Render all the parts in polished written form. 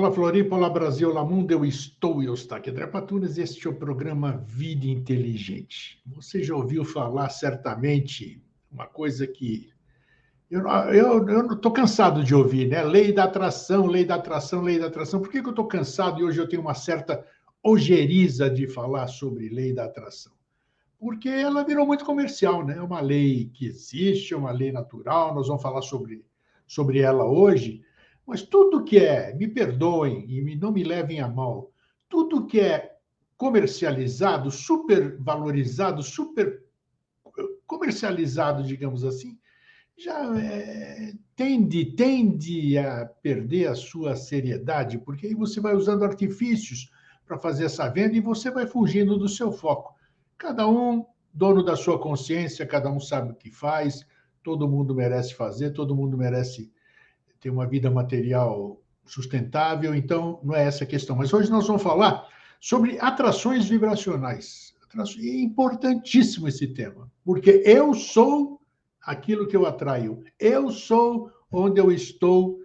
Olá, Floripa, olá, Brasil, olá, mundo, eu estou Eustáquio André Patunas, este é o programa Vida Inteligente. Você já ouviu falar, certamente, uma coisa que eu não estou cansado de ouvir, né? Lei da atração, lei da atração, lei da atração. Por que que eu estou cansado e hoje eu tenho uma certa ojeriza de falar sobre lei da atração? Porque ela virou muito comercial, né? É uma lei que existe, é uma lei natural, nós vamos falar sobre ela hoje, mas tudo que é, me perdoem e não me levem a mal, tudo que é comercializado, supervalorizado, super comercializado, digamos assim, já tende a perder a sua seriedade, porque aí você vai usando artifícios para fazer essa venda e você vai fugindo do seu foco. Cada um dono da sua consciência, cada um sabe o que faz, todo mundo merece fazer, todo mundo merece ter uma vida material sustentável, então não é essa a questão. Mas hoje nós vamos falar sobre atrações vibracionais. É importantíssimo esse tema, porque eu sou aquilo que eu atraio, eu sou onde eu estou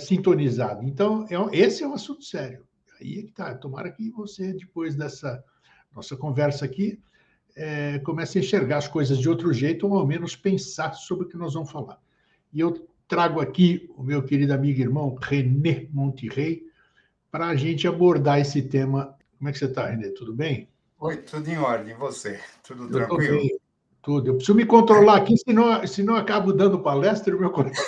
sintonizado. Então, esse é um assunto sério. Aí é que tá. Tomara que você, depois dessa nossa conversa aqui, comece a enxergar as coisas de outro jeito, ou ao menos pensar sobre o que nós vamos falar. E eu trago aqui o meu querido amigo e irmão René Monterrey para a gente abordar esse tema. Como é que você está, René? Tudo bem? Oi, tudo em ordem. E você? Tudo Eu estou tranquilo? bem, tudo. Eu preciso me controlar aqui, senão eu acabo dando palestra e meu Ó, convidado.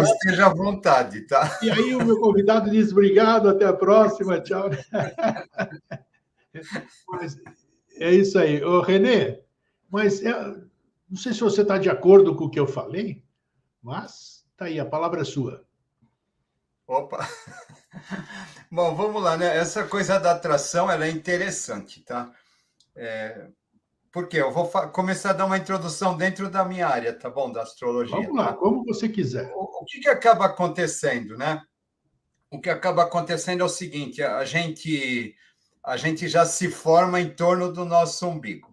esteja à vontade, tá? E aí o meu convidado diz obrigado, até a próxima, tchau. Mas é isso aí. Ô, René, mas não sei se você está de acordo com o que eu falei, mas tá aí, a palavra é sua. Opa! Bom, vamos lá, né? Essa coisa da atração, ela é interessante, tá? Por quê? Eu vou começar a dar uma introdução dentro da minha área, tá bom? Da astrologia, Vamos lá, tá? como você quiser. O que acaba acontecendo, né? O que acaba acontecendo é o seguinte, a gente já se forma em torno do nosso umbigo,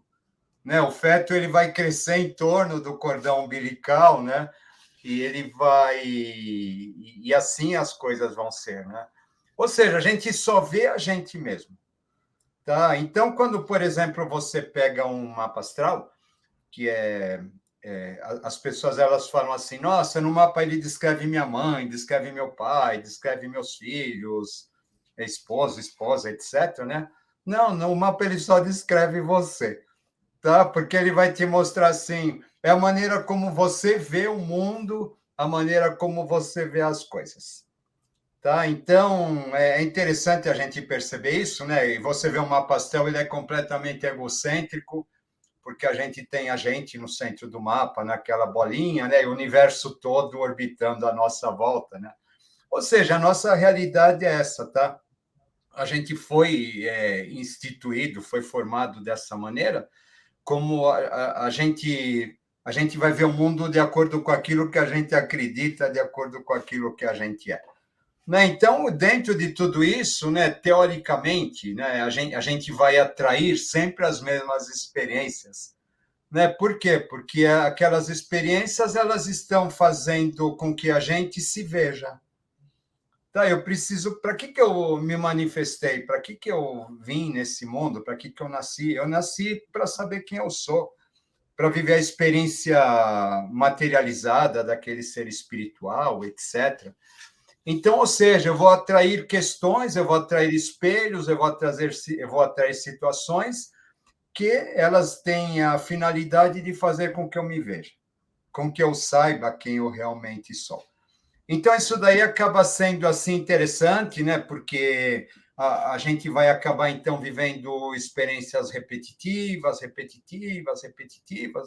né? O feto, ele vai crescer em torno do cordão umbilical, né? E ele vai e assim as coisas vão ser, né? Ou seja, a gente só vê a gente mesmo, tá? Então, quando, por exemplo, você pega um mapa astral, que as pessoas elas falam assim, nossa, no mapa ele descreve minha mãe, descreve meu pai, descreve meus filhos, esposa, etc, né? Não, no mapa ele só descreve você, tá? Porque ele vai te mostrar assim, é a maneira como você vê o mundo, a maneira como você vê as coisas, tá? Então, é interessante a gente perceber isso, né? E você vê um mapa astral, ele é completamente egocêntrico, porque a gente tem a gente no centro do mapa, naquela bolinha, né? E o universo todo orbitando à nossa volta, né? Ou seja, a nossa realidade é essa, tá? A gente foi instituído, foi formado dessa maneira, como a gente vai ver o mundo de acordo com aquilo que a gente acredita, de acordo com aquilo que a gente é. Né? Então, dentro de tudo isso, né, teoricamente, né, a gente vai atrair sempre as mesmas experiências. Né? Por quê? Porque aquelas experiências elas estão fazendo com que a gente se veja. Tá, eu preciso. Para que eu me manifestei? Para que eu vim nesse mundo? Para que eu nasci? Eu nasci para saber quem eu sou, para viver a experiência materializada daquele ser espiritual, etc. Então, ou seja, eu vou atrair questões, eu vou atrair espelhos, eu vou atrair situações que elas têm a finalidade de fazer com que eu me veja, com que eu saiba quem eu realmente sou. Então, isso daí acaba sendo assim interessante, né? Porque a gente vai acabar, então, vivendo experiências repetitivas,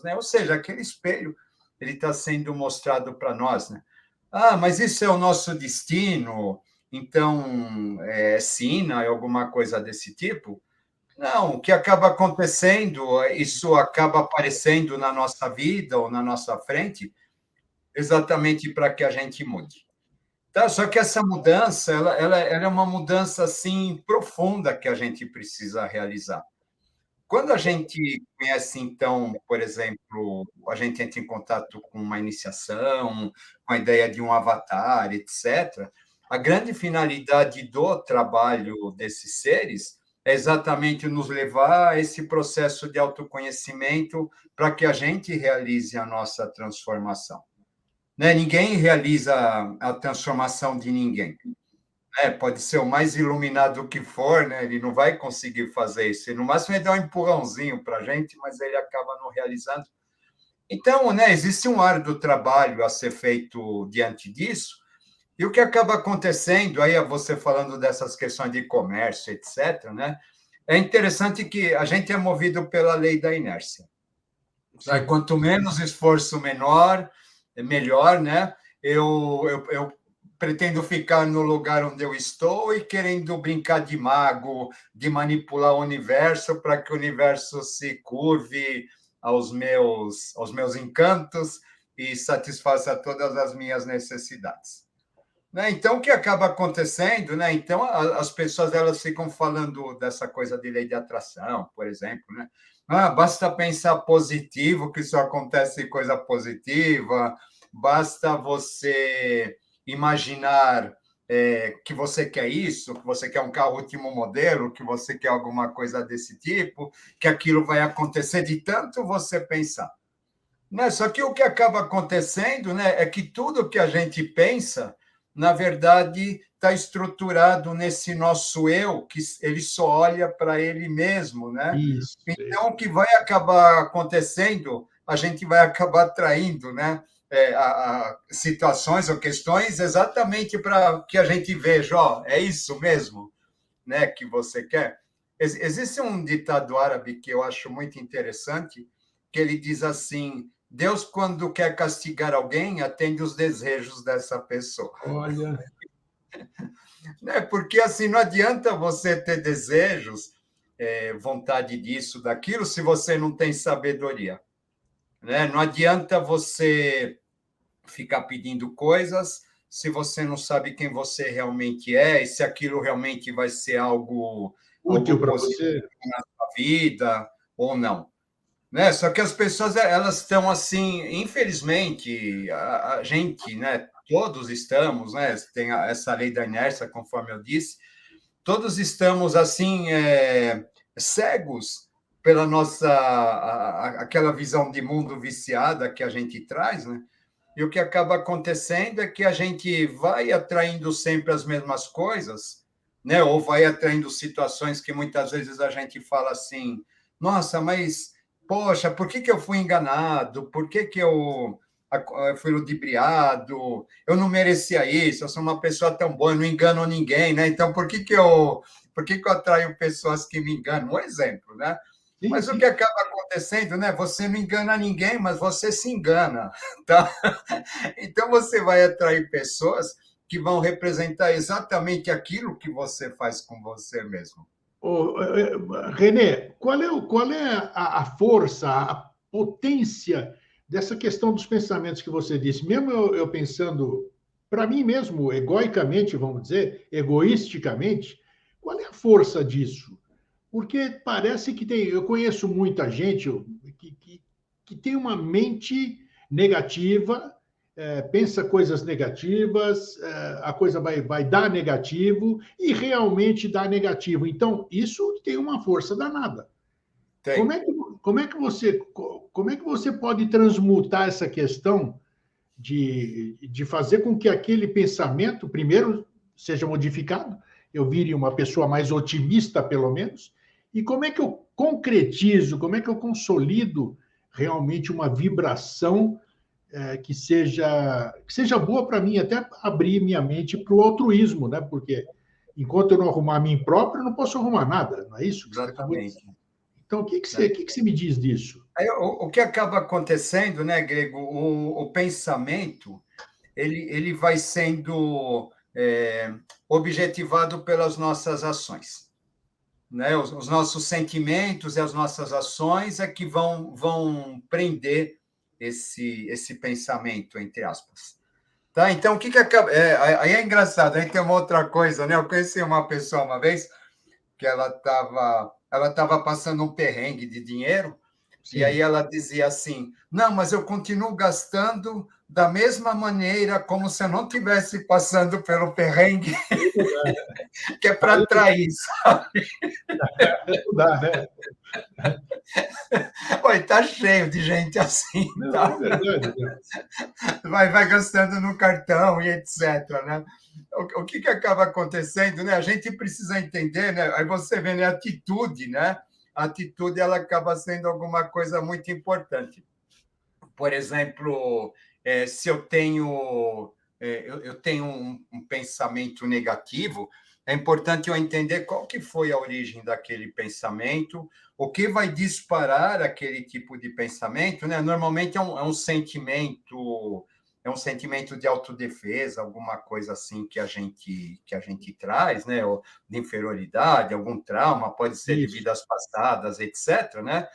né? Ou seja, aquele espelho, ele está sendo mostrado para nós, né? Ah, mas isso é o nosso destino, então, sina, é alguma coisa desse tipo? Não, o que acaba acontecendo, isso acaba aparecendo na nossa vida ou na nossa frente, exatamente para que a gente mude. Tá? Só que essa mudança, ela é uma mudança assim profunda que a gente precisa realizar. Quando a gente conhece, então, por exemplo, a gente entra em contato com uma iniciação, com a ideia de um avatar, etc., a grande finalidade do trabalho desses seres é exatamente nos levar a esse processo de autoconhecimento para que a gente realize a nossa transformação. Né? Ninguém realiza a transformação de ninguém. Pode ser o mais iluminado que for, né? Ele não vai conseguir fazer isso. No máximo, ele dá um empurrãozinho para a gente, mas ele acaba não realizando. Então, né, existe um árduo trabalho a ser feito diante disso, e o que acaba acontecendo, aí você falando dessas questões de comércio, etc., né? É interessante que a gente é movido pela lei da inércia. Quanto menos esforço menor, melhor, né? Eu pretendo ficar no lugar onde eu estou e querendo brincar de mago, de manipular o universo para que o universo se curve aos meus encantos e satisfaça todas as minhas necessidades. Né? Então, o que acaba acontecendo, né? Então, as pessoas elas ficam falando dessa coisa de lei de atração, por exemplo, né? Basta pensar positivo que só acontece coisa positiva, basta você imaginar que você quer isso, que você quer um carro último modelo, que você quer alguma coisa desse tipo, que aquilo vai acontecer de tanto você pensar. Né? Só que o que acaba acontecendo, né, é que tudo que a gente pensa, na verdade, está estruturado nesse nosso eu, que ele só olha para ele mesmo, né? Isso. Então, o que vai acabar acontecendo, a gente vai acabar atraindo, né? A situações ou questões exatamente para que a gente veja, ó, é isso mesmo, né, que você quer. Existe um ditado árabe que eu acho muito interessante, que ele diz assim: Deus, quando quer castigar alguém, atende os desejos dessa pessoa. Olha. Né? Porque assim, não adianta você ter desejos, vontade disso, daquilo, se você não tem sabedoria. Né? Não adianta você ficar pedindo coisas se você não sabe quem você realmente é e se aquilo realmente vai ser algo Útil para positivo você? na sua vida ou não. Né? Só que as pessoas elas estão assim, infelizmente, a gente, né? Todos estamos, né? Tem essa lei da inércia, conforme eu disse, todos estamos assim cegos pela nossa aquela visão de mundo viciada que a gente traz, né? E o que acaba acontecendo é que a gente vai atraindo sempre as mesmas coisas, né? Ou vai atraindo situações que muitas vezes a gente fala assim: nossa, mas poxa, por que eu fui enganado? Por que eu fui ludibriado? Eu não merecia isso. Eu sou uma pessoa tão boa, eu não engano ninguém, né? Então, por que eu atraio pessoas que me enganam? Um exemplo, né? Sim, Mas o sim. que acaba acontecendo, né? Você não engana ninguém, mas você se engana, tá? Então você vai atrair pessoas que vão representar exatamente aquilo que você faz com você mesmo. Renê, qual é a força, a potência dessa questão dos pensamentos que você disse? Mesmo eu pensando, para mim mesmo, egoicamente, vamos dizer, egoisticamente, qual é a força disso? Porque parece que tem. Eu conheço muita gente que tem uma mente negativa, pensa coisas negativas, a coisa vai dar negativo e realmente dá negativo. Então, isso tem uma força danada. Como Tem. é que, como é que você pode transmutar essa questão de fazer com que aquele pensamento, primeiro, seja modificado, eu vire uma pessoa mais otimista, pelo menos, e como é que eu concretizo, como é que eu consolido realmente uma vibração que seja boa para mim, até abrir minha mente para o altruísmo, né? Porque enquanto eu não arrumar a mim próprio, eu não posso arrumar nada, não é isso que você acabou de dizer? Exatamente. Então, Né? o que você me diz disso? Aí, o que acaba acontecendo, né, Grego? O pensamento ele vai sendo objetivado pelas nossas ações. Né? Os nossos sentimentos e as nossas ações é que vão prender esse pensamento, entre aspas. Tá? Então, o que acaba. Aí engraçado, aí tem uma outra coisa, né? Eu conheci uma pessoa uma vez que ela estava ela estava passando um perrengue de dinheiro, e aí Sim. ela dizia assim: não, mas eu continuo gastando da mesma maneira, como se eu não estivesse passando pelo perrengue, que é para Aí atrair. não dá, né? Oi, tá cheio de gente assim, Não, é tá? verdade, né? Vai gastando no cartão e etc, né? O que acaba acontecendo, né? A gente precisa entender, né? Aí você vê, né? A atitude, né? A atitude, ela acaba sendo alguma coisa muito importante. Por exemplo, se eu tenho, eu tenho um pensamento negativo, é importante eu entender qual que foi a origem daquele pensamento, o que vai disparar aquele tipo de pensamento, né? Normalmente é um sentimento de autodefesa, alguma coisa assim que a gente traz, né? Ou de inferioridade, algum trauma, pode ser de Isso. vidas passadas, etc., né?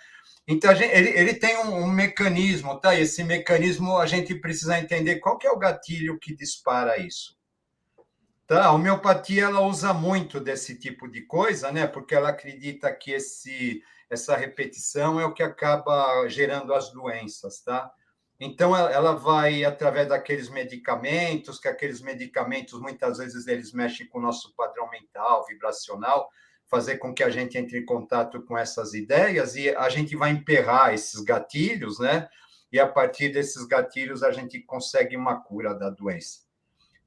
Então, ele tem um mecanismo, tá? E esse mecanismo a gente precisa entender qual que é o gatilho que dispara isso. Tá? A homeopatia ela usa muito desse tipo de coisa, né? Porque ela acredita que essa repetição é o que acaba gerando as doenças, tá? Então, ela vai através daqueles medicamentos, que aqueles medicamentos muitas vezes eles mexem com o nosso padrão mental, vibracional, fazer com que a gente entre em contato com essas ideias e a gente vai emperrar esses gatilhos, né? E a partir desses gatilhos a gente consegue uma cura da doença.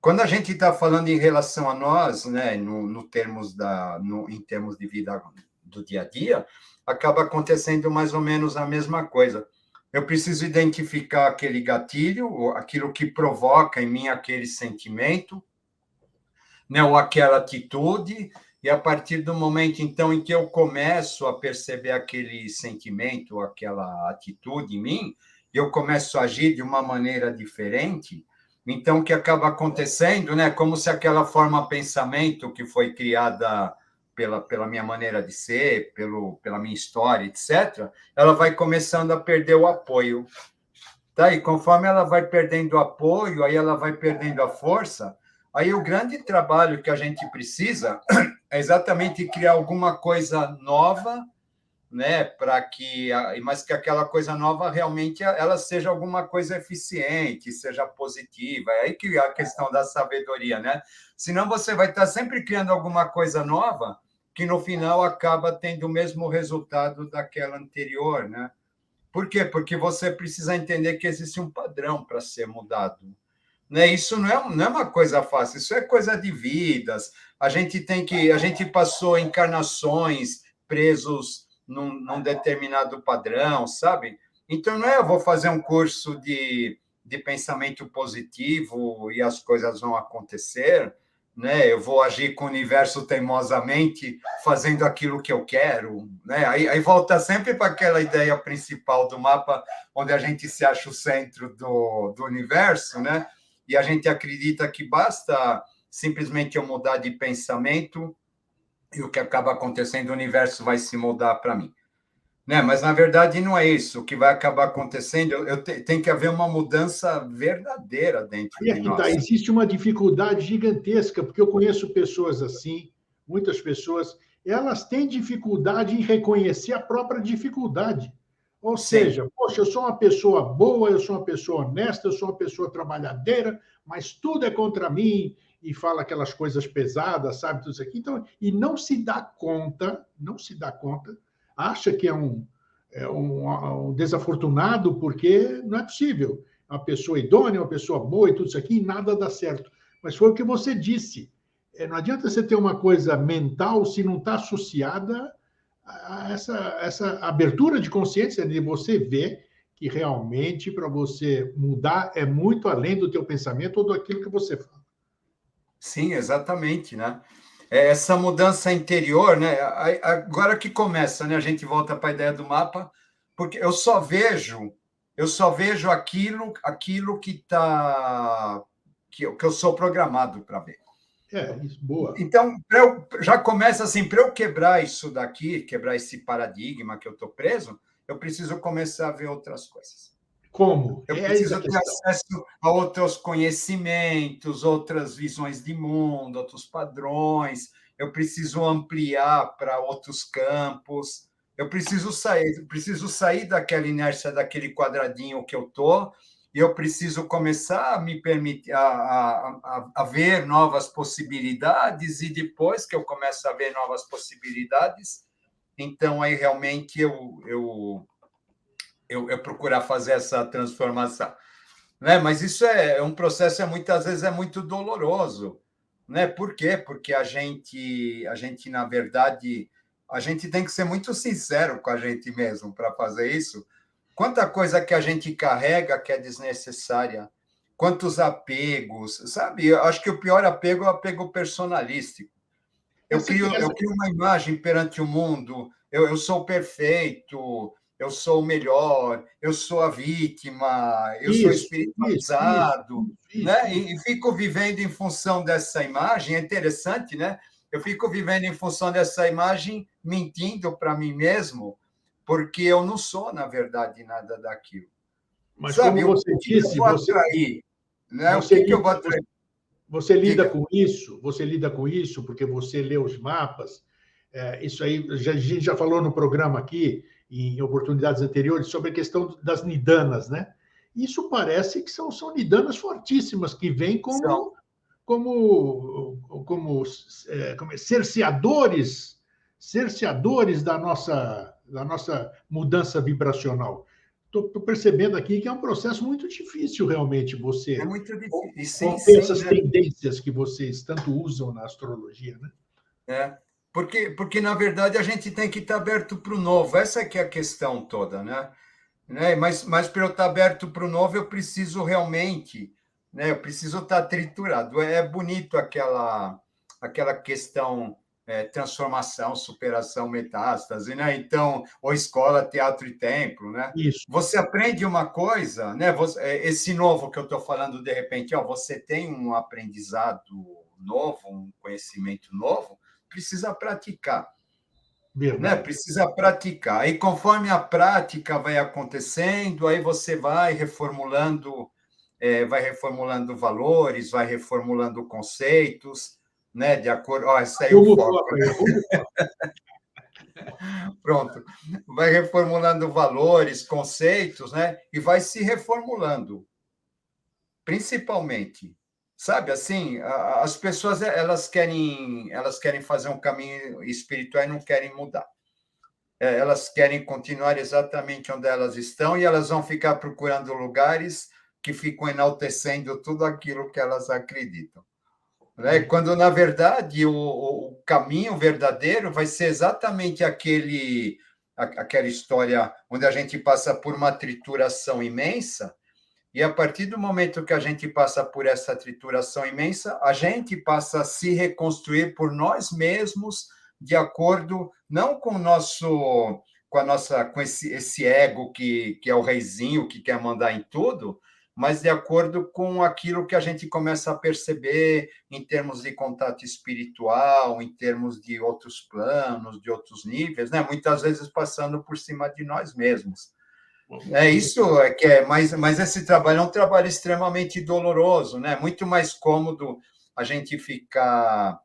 Quando a gente está falando em relação a nós, né, em termos de vida do dia a dia, acaba acontecendo mais ou menos a mesma coisa. Eu preciso identificar aquele gatilho, aquilo que provoca em mim aquele sentimento, né, ou aquela atitude, e a partir do momento, então, em que eu começo a perceber aquele sentimento, aquela atitude em mim, eu começo a agir de uma maneira diferente, então, o que acaba acontecendo, né, como se aquela forma pensamento que foi criada pela minha maneira de ser, pela minha história, etc., ela vai começando a perder o apoio. Tá? E conforme ela vai perdendo apoio, aí ela vai perdendo a força, aí o grande trabalho que a gente precisa é exatamente criar alguma coisa nova, né, mas que aquela coisa nova realmente ela seja alguma coisa eficiente, seja positiva. É aí que é a questão da sabedoria, né? Senão você vai estar sempre criando alguma coisa nova que no final acaba tendo o mesmo resultado daquela anterior, né? Por quê? Porque você precisa entender que existe um padrão para ser mudado. Né? Isso não é uma coisa fácil, isso é coisa de vidas. A gente passou encarnações presos num determinado padrão, sabe? Então, não é eu vou fazer um curso de pensamento positivo e as coisas vão acontecer, né? Eu vou agir com o universo teimosamente, fazendo aquilo que eu quero, né? Aí volta sempre para aquela ideia principal do mapa, onde a gente se acha o centro do universo, né? E a gente acredita que basta simplesmente eu mudar de pensamento e o que acaba acontecendo, o universo vai se mudar para mim. Né? Mas, na verdade, não é isso. O que vai acabar acontecendo, tem que haver uma mudança verdadeira dentro E de aqui está, nós. existe uma dificuldade gigantesca, porque eu conheço pessoas assim, muitas pessoas, elas têm dificuldade em reconhecer a própria dificuldade. Ou Sim, seja, poxa, eu sou uma pessoa boa, eu sou uma pessoa honesta, eu sou uma pessoa trabalhadeira, mas tudo é contra mim, e fala aquelas coisas pesadas, sabe, tudo isso aqui. Então, e não se dá conta, acha que é um desafortunado, porque não é possível uma pessoa idônea, uma pessoa boa e tudo isso aqui, e nada dá certo. Mas foi o que você disse. Não adianta você ter uma coisa mental se não está associada a essa abertura de consciência de você ver que realmente para você mudar é muito além do teu pensamento ou daquilo que você fala. sim, exatamente, né? Essa mudança interior, né? Agora que começa, né? A gente volta para a ideia do mapa, porque eu só vejo aquilo que tá, que eu sou programado para ver. Isso, boa. Então, já começa assim, para eu quebrar isso daqui, quebrar esse paradigma que eu estou preso, eu preciso começar a ver outras coisas. Como? Eu É eis a preciso ter questão. acesso a outros conhecimentos, outras visões de mundo, outros padrões. eu preciso ampliar para outros campos, eu preciso sair daquela inércia, daquele quadradinho que eu estou, e eu preciso começar a me permitir a ver novas possibilidades, e depois que eu começo a ver novas possibilidades, então aí realmente eu procurar fazer essa transformação. Né? Mas isso é um processo, muitas vezes, é muito doloroso. Né? Por quê? Porque a gente, na verdade, a gente tem que ser muito sincero com a gente mesmo para fazer isso. Quanta coisa que a gente carrega que é desnecessária, quantos apegos, sabe? Eu acho que o pior apego é o apego personalístico. Eu crio uma imagem perante o mundo, eu sou perfeito, eu sou o melhor, eu sou a vítima, eu sou espiritualizado, né? E fico vivendo em função dessa imagem. É interessante, né? Eu fico vivendo em função dessa imagem, mentindo para mim mesmo, porque eu não sou, na verdade, nada daquilo. Mas sabe, como você disse, eu vou atrair, né? O que eu vou atrair? Você lida com isso porque você lê os mapas. Isso aí, a gente já falou no programa aqui, em oportunidades anteriores, sobre a questão das nidanas, né? Isso parece que são nidanas fortíssimas, que vêm como cerceadores da nossa mudança vibracional. Estou percebendo aqui que é um processo muito difícil, realmente, você romper essas tendências que vocês tanto usam na astrologia, né? Porque, na verdade, a gente tem que estar aberto para o novo. Essa que é a questão toda, né? Mas para eu estar aberto para o novo, eu preciso realmente, né? Eu preciso estar triturado. É bonito aquela questão, transformação, superação, metástase, né? Então, ou escola, teatro e templo, né? Isso. Você aprende uma coisa, né? Esse novo que eu estou falando, de repente, você tem um aprendizado novo, um conhecimento novo, precisa praticar. Né? Precisa praticar. E conforme a prática vai acontecendo, aí você vai reformulando valores, vai reformulando conceitos, né? De acordo. Esse aí é o foco. Pronto. Vai reformulando valores, conceitos, né? E vai se reformulando. Principalmente. Sabe, assim, as pessoas elas querem fazer um caminho espiritual e não querem mudar. Elas querem continuar exatamente onde elas estão e elas vão ficar procurando lugares que ficam enaltecendo tudo aquilo que elas acreditam. Né? Quando, na verdade, o caminho verdadeiro vai ser exatamente aquela história onde a gente passa por uma trituração imensa, e a partir do momento que a gente passa por essa trituração imensa, a gente passa a se reconstruir por nós mesmos, de acordo não com esse ego que é o reizinho que quer mandar em tudo, mas de acordo com aquilo que a gente começa a perceber em termos de contato espiritual, em termos de outros planos, de outros níveis, né? Muitas vezes passando por cima de nós mesmos. Isso mas esse trabalho é um trabalho extremamente doloroso, né? Muito mais cômodo a gente ficar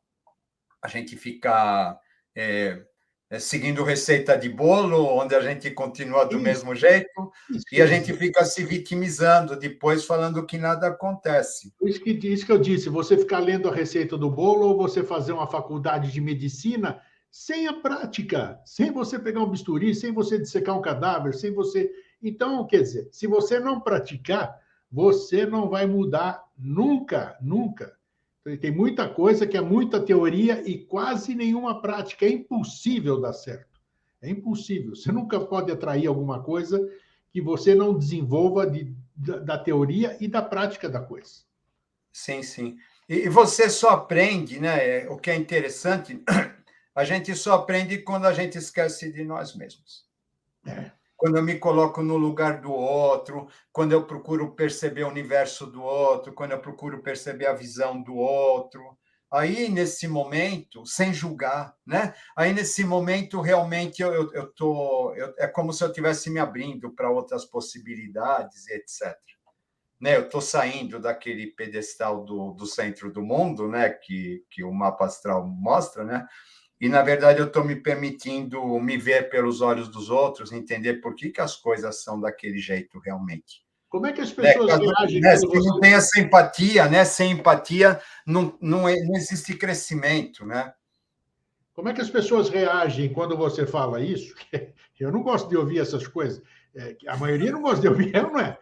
seguindo receita de bolo, onde a gente continua do mesmo jeito, e a gente fica se vitimizando depois, falando que nada acontece. Isso que eu disse, você ficar lendo a receita do bolo ou você fazer uma faculdade de medicina sem a prática, sem você pegar um bisturi, sem você dissecar um cadáver, sem você... Então, quer dizer, se você não praticar, você não vai mudar nunca, nunca. Tem muita coisa que é muita teoria e quase nenhuma prática. É impossível dar certo. É impossível. Você nunca pode atrair alguma coisa que você não desenvolva da teoria e da prática da coisa. Sim, sim. E você só aprende, né? O que é interessante, a gente só aprende quando a gente esquece de nós mesmos. Quando eu me coloco no lugar do outro, quando eu procuro perceber o universo do outro, quando eu procuro perceber a visão do outro. Aí, nesse momento, sem julgar, né? Aí, nesse momento, realmente, é como se eu estivesse me abrindo para outras possibilidades, etc. né? Eu estou saindo daquele pedestal do centro do mundo, né? Que o mapa astral mostra, né? E, na verdade, eu estou me permitindo me ver pelos olhos dos outros, entender por que as coisas são daquele jeito realmente. Como é que as Né? pessoas reagem Né? quando Se não você... tem essa empatia, né? Sem empatia, não existe crescimento, né? Como é que as pessoas reagem quando você fala isso? Eu não gosto de ouvir essas coisas. A maioria não gosta de ouvir, não é?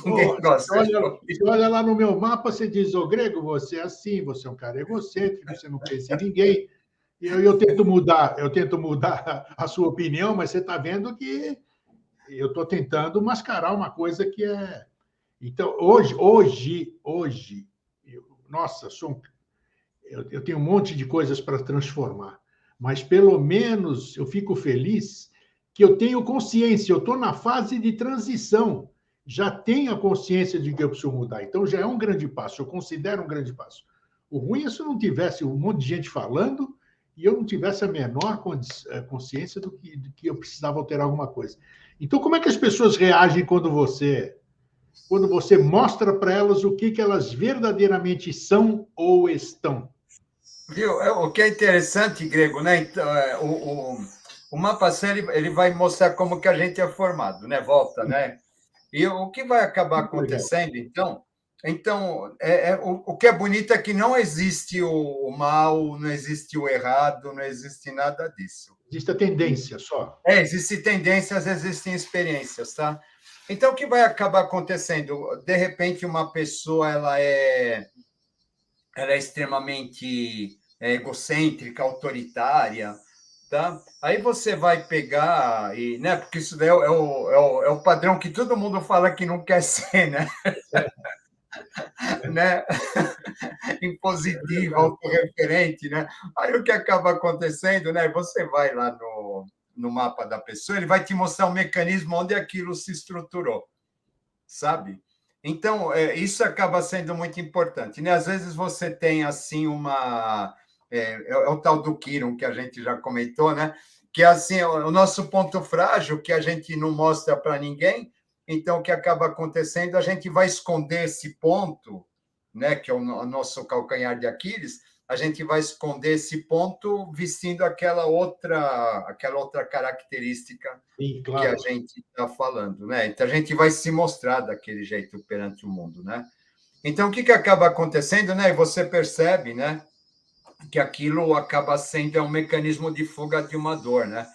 Ninguém gosta de Você olha lá no meu mapa, você diz, ô Grego, você é assim, você é um cara egocêntrico, você não pensa em ninguém. E eu tento mudar a sua opinião, mas você está vendo que eu estou tentando mascarar uma coisa que é. Então, nossa, eu tenho um monte de coisas para transformar, mas pelo menos eu fico feliz que eu tenho consciência, eu estou na fase de transição, já tenho a consciência de que eu preciso mudar, então já é um grande passo, eu considero um grande passo. O ruim é se eu não tivesse um monte de gente falando e eu não tivesse a menor consciência de que eu precisava alterar alguma coisa. Então, como é que as pessoas reagem quando você mostra para elas o que elas verdadeiramente são ou estão? Viu? O que é interessante, Grego, né? Então, o mapa série ele vai mostrar como que a gente é formado, né? Volta, né? E o que vai acabar Muito legal. acontecendo, então o que é bonito é que não existe o mal, não existe o errado, não existe nada disso. Existe a tendência só. Existem tendências, existem experiências, tá? Então, o que vai acabar acontecendo? De repente, uma pessoa ela é extremamente egocêntrica, autoritária, tá? Aí você vai pegar e, né? Porque isso daí é o padrão que todo mundo fala que não quer ser, né? né? Impositiva, autorreferente, né? Aí o que acaba acontecendo, né? Você vai lá no mapa da pessoa, ele vai te mostrar um mecanismo onde aquilo se estruturou, sabe? Então, isso acaba sendo muito importante, né? Às vezes você tem, assim, é o tal do Kiron, que a gente já comentou, né? Que é, assim, o nosso ponto frágil, que a gente não mostra para ninguém, então, o que acaba acontecendo, a gente vai esconder esse ponto, né? Que é o nosso calcanhar de Aquiles, a gente vai esconder esse ponto vestindo aquela outra característica Sim, que a claro. gente está falando, né? Então a gente vai se mostrar daquele jeito perante o mundo, né? Então o que acaba acontecendo, né? Você percebe, né? Que aquilo acaba sendo um mecanismo de fuga de uma dor, né?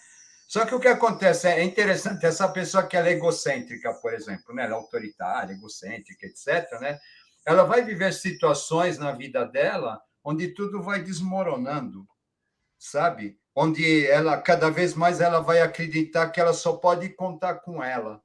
Só que o que acontece é interessante, essa pessoa que ela é egocêntrica, por exemplo, né? Ela é autoritária, egocêntrica, etc., né? Ela vai viver situações na vida dela onde tudo vai desmoronando, sabe? Onde ela cada vez mais ela vai acreditar que ela só pode contar com ela,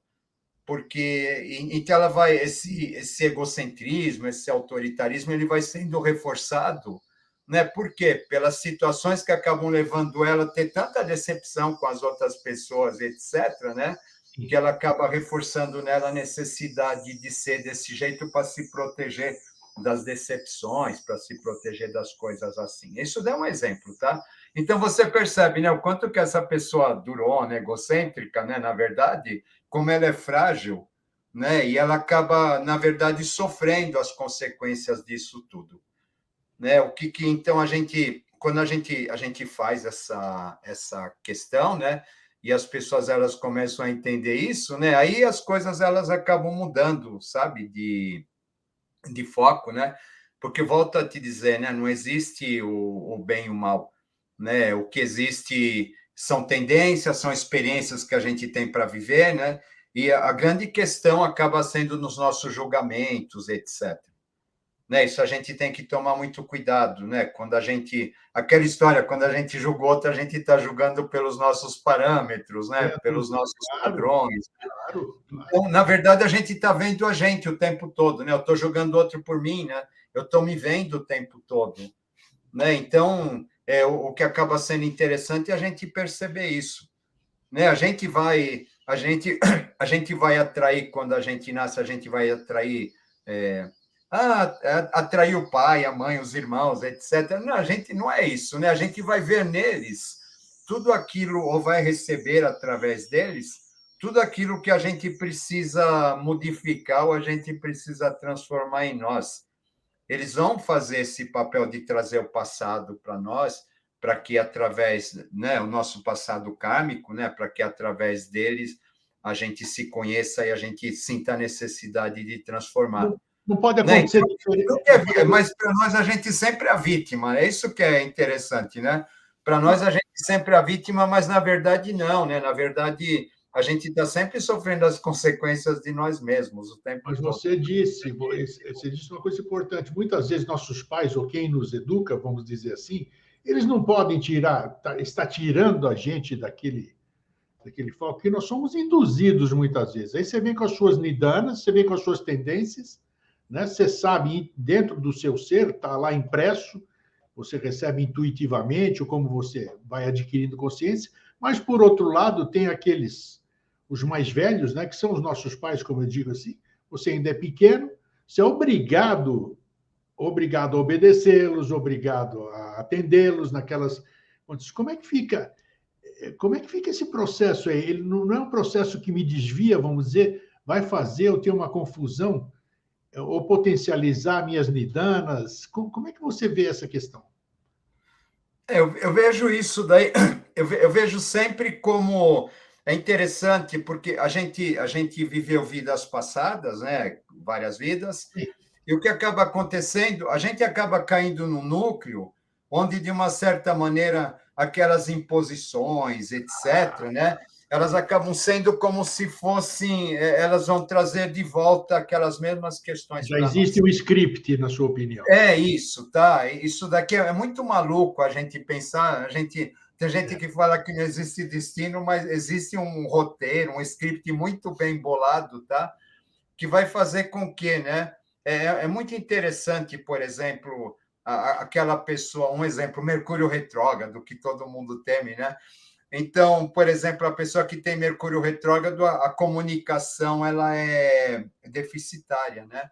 porque então ela vai esse egocentrismo, esse autoritarismo, ele vai sendo reforçado, né? Por quê? Pelas situações que acabam levando ela a ter tanta decepção com as outras pessoas, etc., né? Que ela acaba reforçando nela a necessidade de ser desse jeito para se proteger das decepções, para se proteger das coisas assim. Isso dá um exemplo, tá? Então você percebe, né, o quanto que essa pessoa durona, egocêntrica, né, na verdade, como ela é frágil, né, e ela acaba, na verdade, sofrendo as consequências disso tudo, né? O que então quando a gente faz essa questão, né, e as pessoas elas começam a entender isso, né, aí as coisas elas acabam mudando, sabe, de foco, né? Porque volto a te dizer, né, não existe o bem e o mal, né? O que existe são tendências, são experiências que a gente tem para viver, né? E a grande questão acaba sendo nos nossos julgamentos, etc. Né? Isso a gente tem que tomar muito cuidado, né? Quando a gente, aquela história, quando a gente julga outra, a gente está julgando pelos nossos parâmetros, né? Pelos nossos Claro, padrões. claro, claro. Então, na verdade, a gente está vendo a gente o tempo todo, né? Eu estou jogando outro por mim, né? Eu estou me vendo o tempo todo, né? Então, o que acaba sendo interessante é a gente perceber isso, né? A gente vai atrair quando a gente nasce, a gente vai atrair atrair o pai, a mãe, os irmãos, etc. Não, a gente não é isso, né? A gente vai ver neles tudo aquilo ou vai receber através deles tudo aquilo que a gente precisa modificar ou a gente precisa transformar em nós. Eles vão fazer esse papel de trazer o passado para nós, para que através, né, o nosso passado kármico, né, para que através deles a gente se conheça e a gente sinta a necessidade de transformar. Não pode Né? acontecer Então, mas para nós a gente sempre é a vítima, é isso que é interessante, né? Para nós a gente sempre é a vítima, mas na verdade não, né? Na verdade a gente está sempre sofrendo as consequências de nós mesmos o tempo Mas todo. você disse uma coisa importante. Muitas vezes nossos pais, ou quem nos educa, vamos dizer assim, eles não podem está tirando a gente daquele foco, porque nós somos induzidos muitas vezes. Aí você vem com as suas nidanas, você vem com as suas tendências, né? Você sabe, dentro do seu ser, está lá impresso, você recebe intuitivamente, ou como você vai adquirindo consciência, mas, por outro lado, tem os mais velhos, né, que são os nossos pais, como eu digo assim, você ainda é pequeno, você é obrigado a obedecê-los, obrigado a atendê-los naquelas condições. Como é que fica esse processo aí? Ele não é um processo que me desvia, vamos dizer, vai fazer eu ter uma confusão ou potencializar minhas nidanas? Como é que você vê essa questão? Eu vejo isso daí, eu vejo sempre como é interessante, porque a gente viveu vidas passadas, né? Várias vidas, Sim, e o que acaba acontecendo, a gente acaba caindo no núcleo, onde, de uma certa maneira, aquelas imposições, etc., né? Elas acabam sendo como se fossem, elas vão trazer de volta aquelas mesmas questões já para nós. existe um script, na sua opinião. É isso, tá? Isso daqui é muito maluco a gente pensar. Tem gente É. que fala que não existe destino, mas existe um roteiro, um script muito bem bolado, tá? Que vai fazer com que, né? É muito interessante, por exemplo, aquela pessoa, um exemplo, Mercúrio retrógrado, que todo mundo teme, né? Então, por exemplo, a pessoa que tem Mercúrio retrógrado, a comunicação ela é deficitária, né?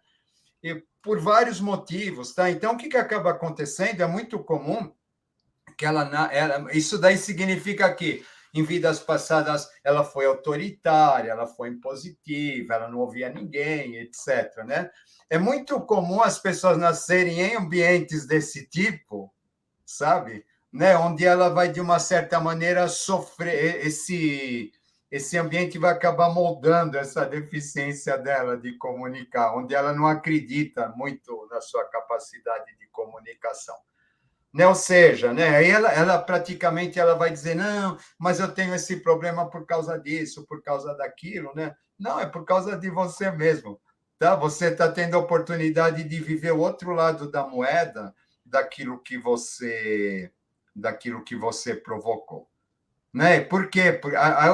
E por vários motivos, tá? Então, o que acaba acontecendo é muito comum que isso daí significa que em vidas passadas ela foi autoritária, ela foi impositiva, ela não ouvia ninguém, etc. Né? É muito comum as pessoas nascerem em ambientes desse tipo, sabe? Né? Onde ela vai, de uma certa maneira, sofrer esse ambiente vai acabar moldando essa deficiência dela de comunicar, onde ela não acredita muito na sua capacidade de comunicação. Né? Ou seja, né? Aí ela praticamente ela vai dizer, não, mas eu tenho esse problema por causa disso, por causa daquilo, né? Não, é por causa de você mesmo, tá? Você está tendo a oportunidade de viver o outro lado da moeda daquilo que você provocou. Né? Por quê?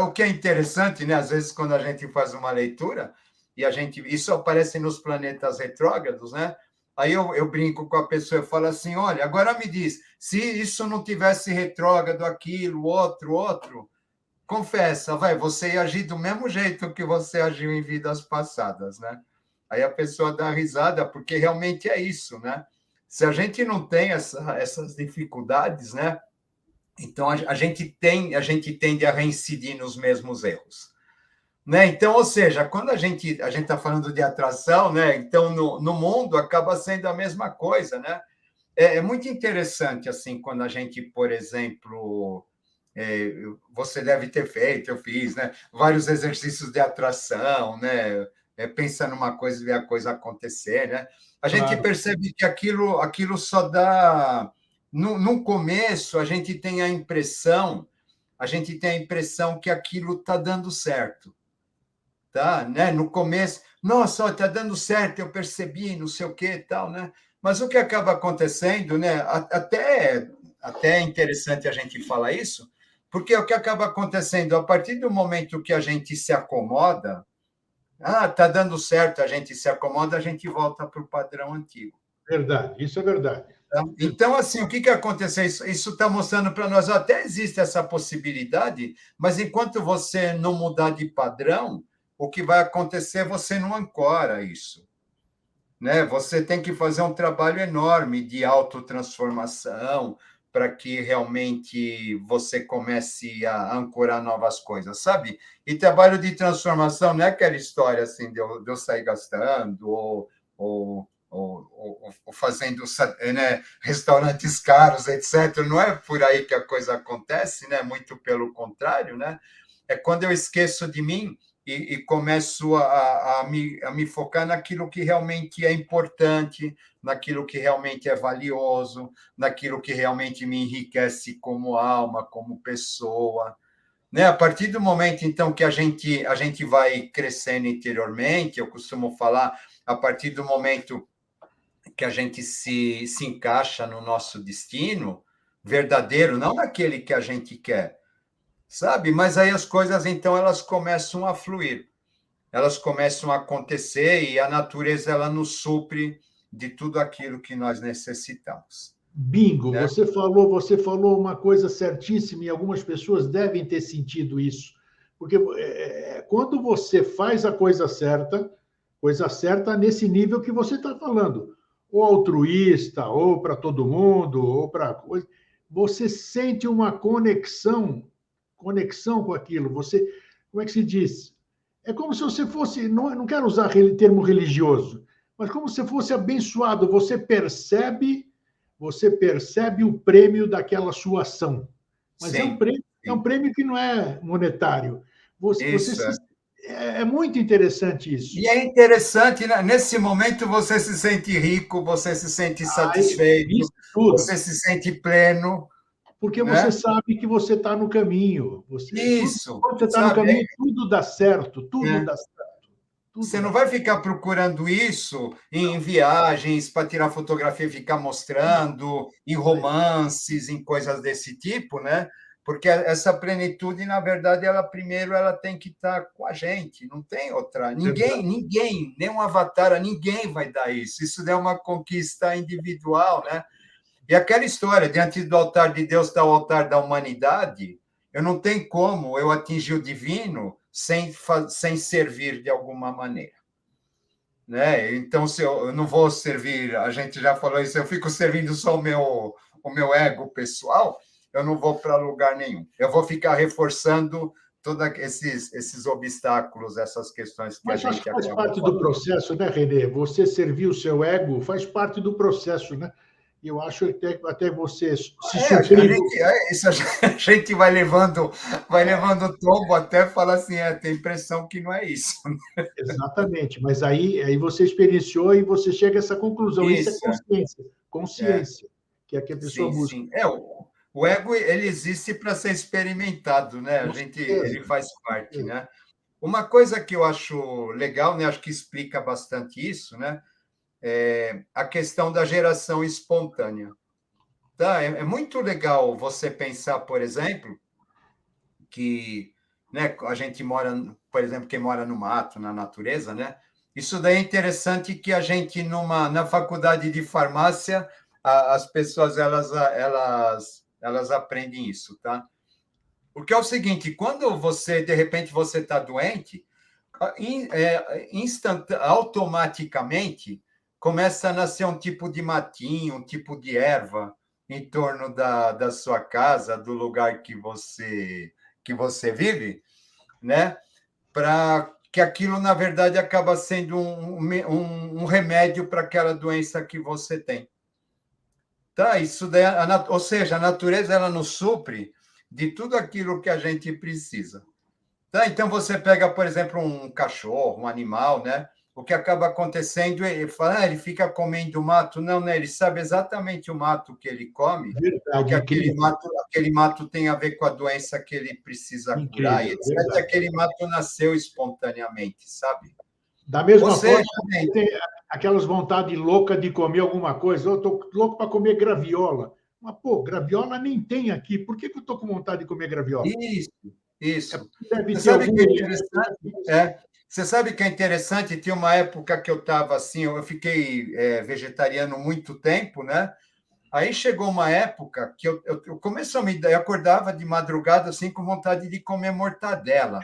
O que é interessante, né? Às vezes, quando a gente faz uma leitura, isso aparece nos planetas retrógrados, né? Aí eu brinco com a pessoa e falo assim: olha, agora me diz, se isso não tivesse retrógrado, aquilo, outro, confessa, você ia agir do mesmo jeito que você agiu em vidas passadas, né? Aí a pessoa dá risada, porque realmente é isso, né? Se a gente não tem essas dificuldades, né? Então, a gente tende a reincidir nos mesmos erros. Né? Então, ou seja, quando a gente está falando de atração, né? Então, no mundo, acaba sendo a mesma coisa. Né? É muito interessante, assim, quando a gente, por exemplo, você deve ter feito, eu fiz, né? Vários exercícios de atração, né? Pensa numa coisa e vê a coisa acontecer, né? A gente Claro, percebe que aquilo só dá. No começo, a gente tem a impressão que aquilo está dando certo, tá? Né? No começo, nossa, está dando certo, eu percebi, não sei o que, tal, né? Mas o que acaba acontecendo, né? Até é interessante a gente falar isso, porque o que acaba acontecendo a partir do momento que a gente se acomoda, está dando certo, a gente se acomoda, a gente volta para o padrão antigo. verdade, isso é verdade. Tá? Então, assim, o que aconteceu? Isso está mostrando para nós, até existe essa possibilidade, mas enquanto você não mudar de padrão, o que vai acontecer, você não ancora isso. Né? Você tem que fazer um trabalho enorme de autotransformação para que realmente você comece a ancorar novas coisas, sabe? E trabalho de transformação não é aquela história assim de eu sair gastando ou fazendo, né, restaurantes caros, etc. Não é por aí que a coisa acontece, né? Muito pelo contrário, né? É quando eu esqueço de mim e começo a me focar naquilo que realmente é importante, naquilo que realmente é valioso, naquilo que realmente me enriquece como alma, como pessoa. Né? A partir do momento, então, que a gente vai crescendo interiormente, eu costumo falar, a partir do momento que a gente se encaixa no nosso destino verdadeiro, não naquele que a gente quer, sabe? Mas aí as coisas, então, elas começam a fluir, elas começam a acontecer e a natureza, ela nos supre de tudo aquilo que nós necessitamos. Bingo, Né? você falou uma coisa certíssima e algumas pessoas devem ter sentido isso. Porque quando você faz a coisa certa nesse nível que você está falando, ou altruísta, ou para todo mundo, ou para coisa, você sente uma conexão com aquilo. Você, como é que se diz? É como se você fosse, não quero usar termo religioso, mas como se fosse abençoado. Você percebe o prêmio daquela sua ação. Mas é um Sim, prêmio, é um sim. prêmio que não é monetário. Você Isso. é muito interessante isso. E é interessante, né? Nesse momento você se sente rico, você se sente Isso satisfeito, tudo. você se sente pleno, Porque você né? sabe que você está no caminho. Isso, Quando você está no sabe? caminho, tudo dá certo, tudo É. dá certo, tudo Você dá não vai certo. ficar procurando isso em viagens para tirar fotografia e ficar Não, mostrando, em isso aí. romances, em coisas desse tipo, né? Porque essa plenitude, na verdade, ela primeiro ela tem que estar com a gente, não tem outra. Verdade. Ninguém, nem um avatar, ninguém vai dar isso. Isso é uma conquista individual, né? E aquela história, diante do altar de Deus está o altar da humanidade, eu não tenho como eu atingir o divino sem servir de alguma maneira. Né? Então, se eu não vou servir, a gente já falou isso, eu fico servindo só o meu ego pessoal, eu não vou para lugar nenhum. Eu vou ficar reforçando todos esses obstáculos, essas questões que a Mas acho que gente faz acaba parte do falando. processo, né, Renê? Você servir o seu ego faz parte do processo, né? E eu acho que até você se suprir. Isso a gente vai levando tombo até falar assim, tem impressão que não é isso. Exatamente, mas aí você experienciou e você chega a essa conclusão. Isso é Isso, consciência, é. consciência, que é que a pessoa Sim, busca. sim. O ego ele existe para ser experimentado, né? Com Ele certeza, faz com parte, certeza. né? Uma coisa que eu acho legal, né? Acho que explica bastante isso, né? É a questão da geração espontânea. Tá? É muito legal você pensar, por exemplo, que, né? A gente mora, por exemplo, quem mora no mato, na natureza, né? Isso daí é interessante que a gente na faculdade de farmácia as pessoas elas aprendem isso, tá? Porque é o seguinte, quando você, de repente, você está doente, automaticamente começa a nascer um tipo de matinho, um tipo de erva em torno da sua casa, do lugar que você vive, né? Para que aquilo, na verdade, acaba sendo um remédio para aquela doença que você tem. Tá, isso daí, ou seja, a natureza ela nos supre de tudo aquilo que a gente precisa. Tá? Então você pega, por exemplo, um cachorro, um animal, né? O que acaba acontecendo, ele fala, ele fica comendo mato. Não, né? Ele sabe exatamente o mato que ele come, porque Verdade, incrível, aquele mato tem a ver com a doença que ele precisa curar, e incrível, etc. verdade. Aquele mato nasceu espontaneamente, sabe? Da Ou mesma seja, forma, você tem aquelas vontades loucas de comer alguma coisa. Eu estou louco para comer graviola. Mas, pô, graviola nem tem aqui. Por que eu estou com vontade de comer graviola? isso, É isso. porque deve Você ter sabe algum que é elemento, né? interessante? Você sabe que é interessante? Tinha uma época que eu estava assim, eu fiquei vegetariano muito tempo, né? Aí chegou uma época que eu comecei a me dar, eu acordava de madrugada assim com vontade de comer mortadela,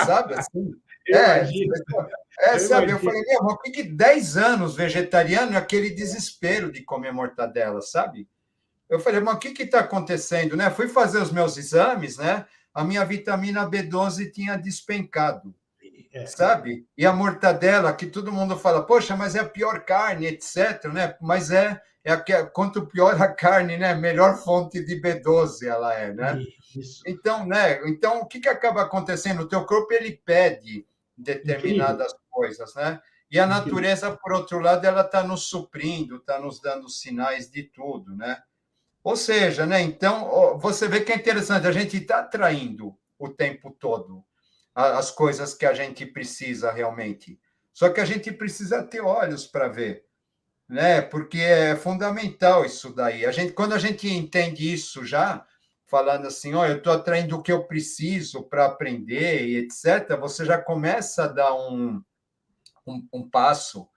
sabe? Assim, Eu imagino, eu sabe? Eu imagino. falei, meu, eu fiquei 10 anos vegetariano, aquele desespero de comer mortadela, sabe? Eu falei, mas o que está acontecendo, né? Fui fazer os meus exames, né? A minha vitamina B12 tinha despencado, sabe? E a mortadela, que todo mundo fala, poxa, mas é a pior carne, etc, né? Mas quanto pior a carne, né? Melhor fonte de B12 ela é, né? Isso. Então, né? Então, o que acaba acontecendo? O teu corpo, ele pede Incrível. determinadas coisas, né? E a Incrível. natureza, por outro lado, ela está nos suprindo, está nos dando sinais de tudo, né? Ou seja, né? Então, você vê que é interessante, a gente está atraindo o tempo todo as coisas que a gente precisa realmente. Só que a gente precisa ter olhos para ver, né? Porque é fundamental isso daí. Quando a gente entende isso já, falando assim, ó, eu estou atraindo o que eu preciso para aprender e etc., você já começa a dar um passo,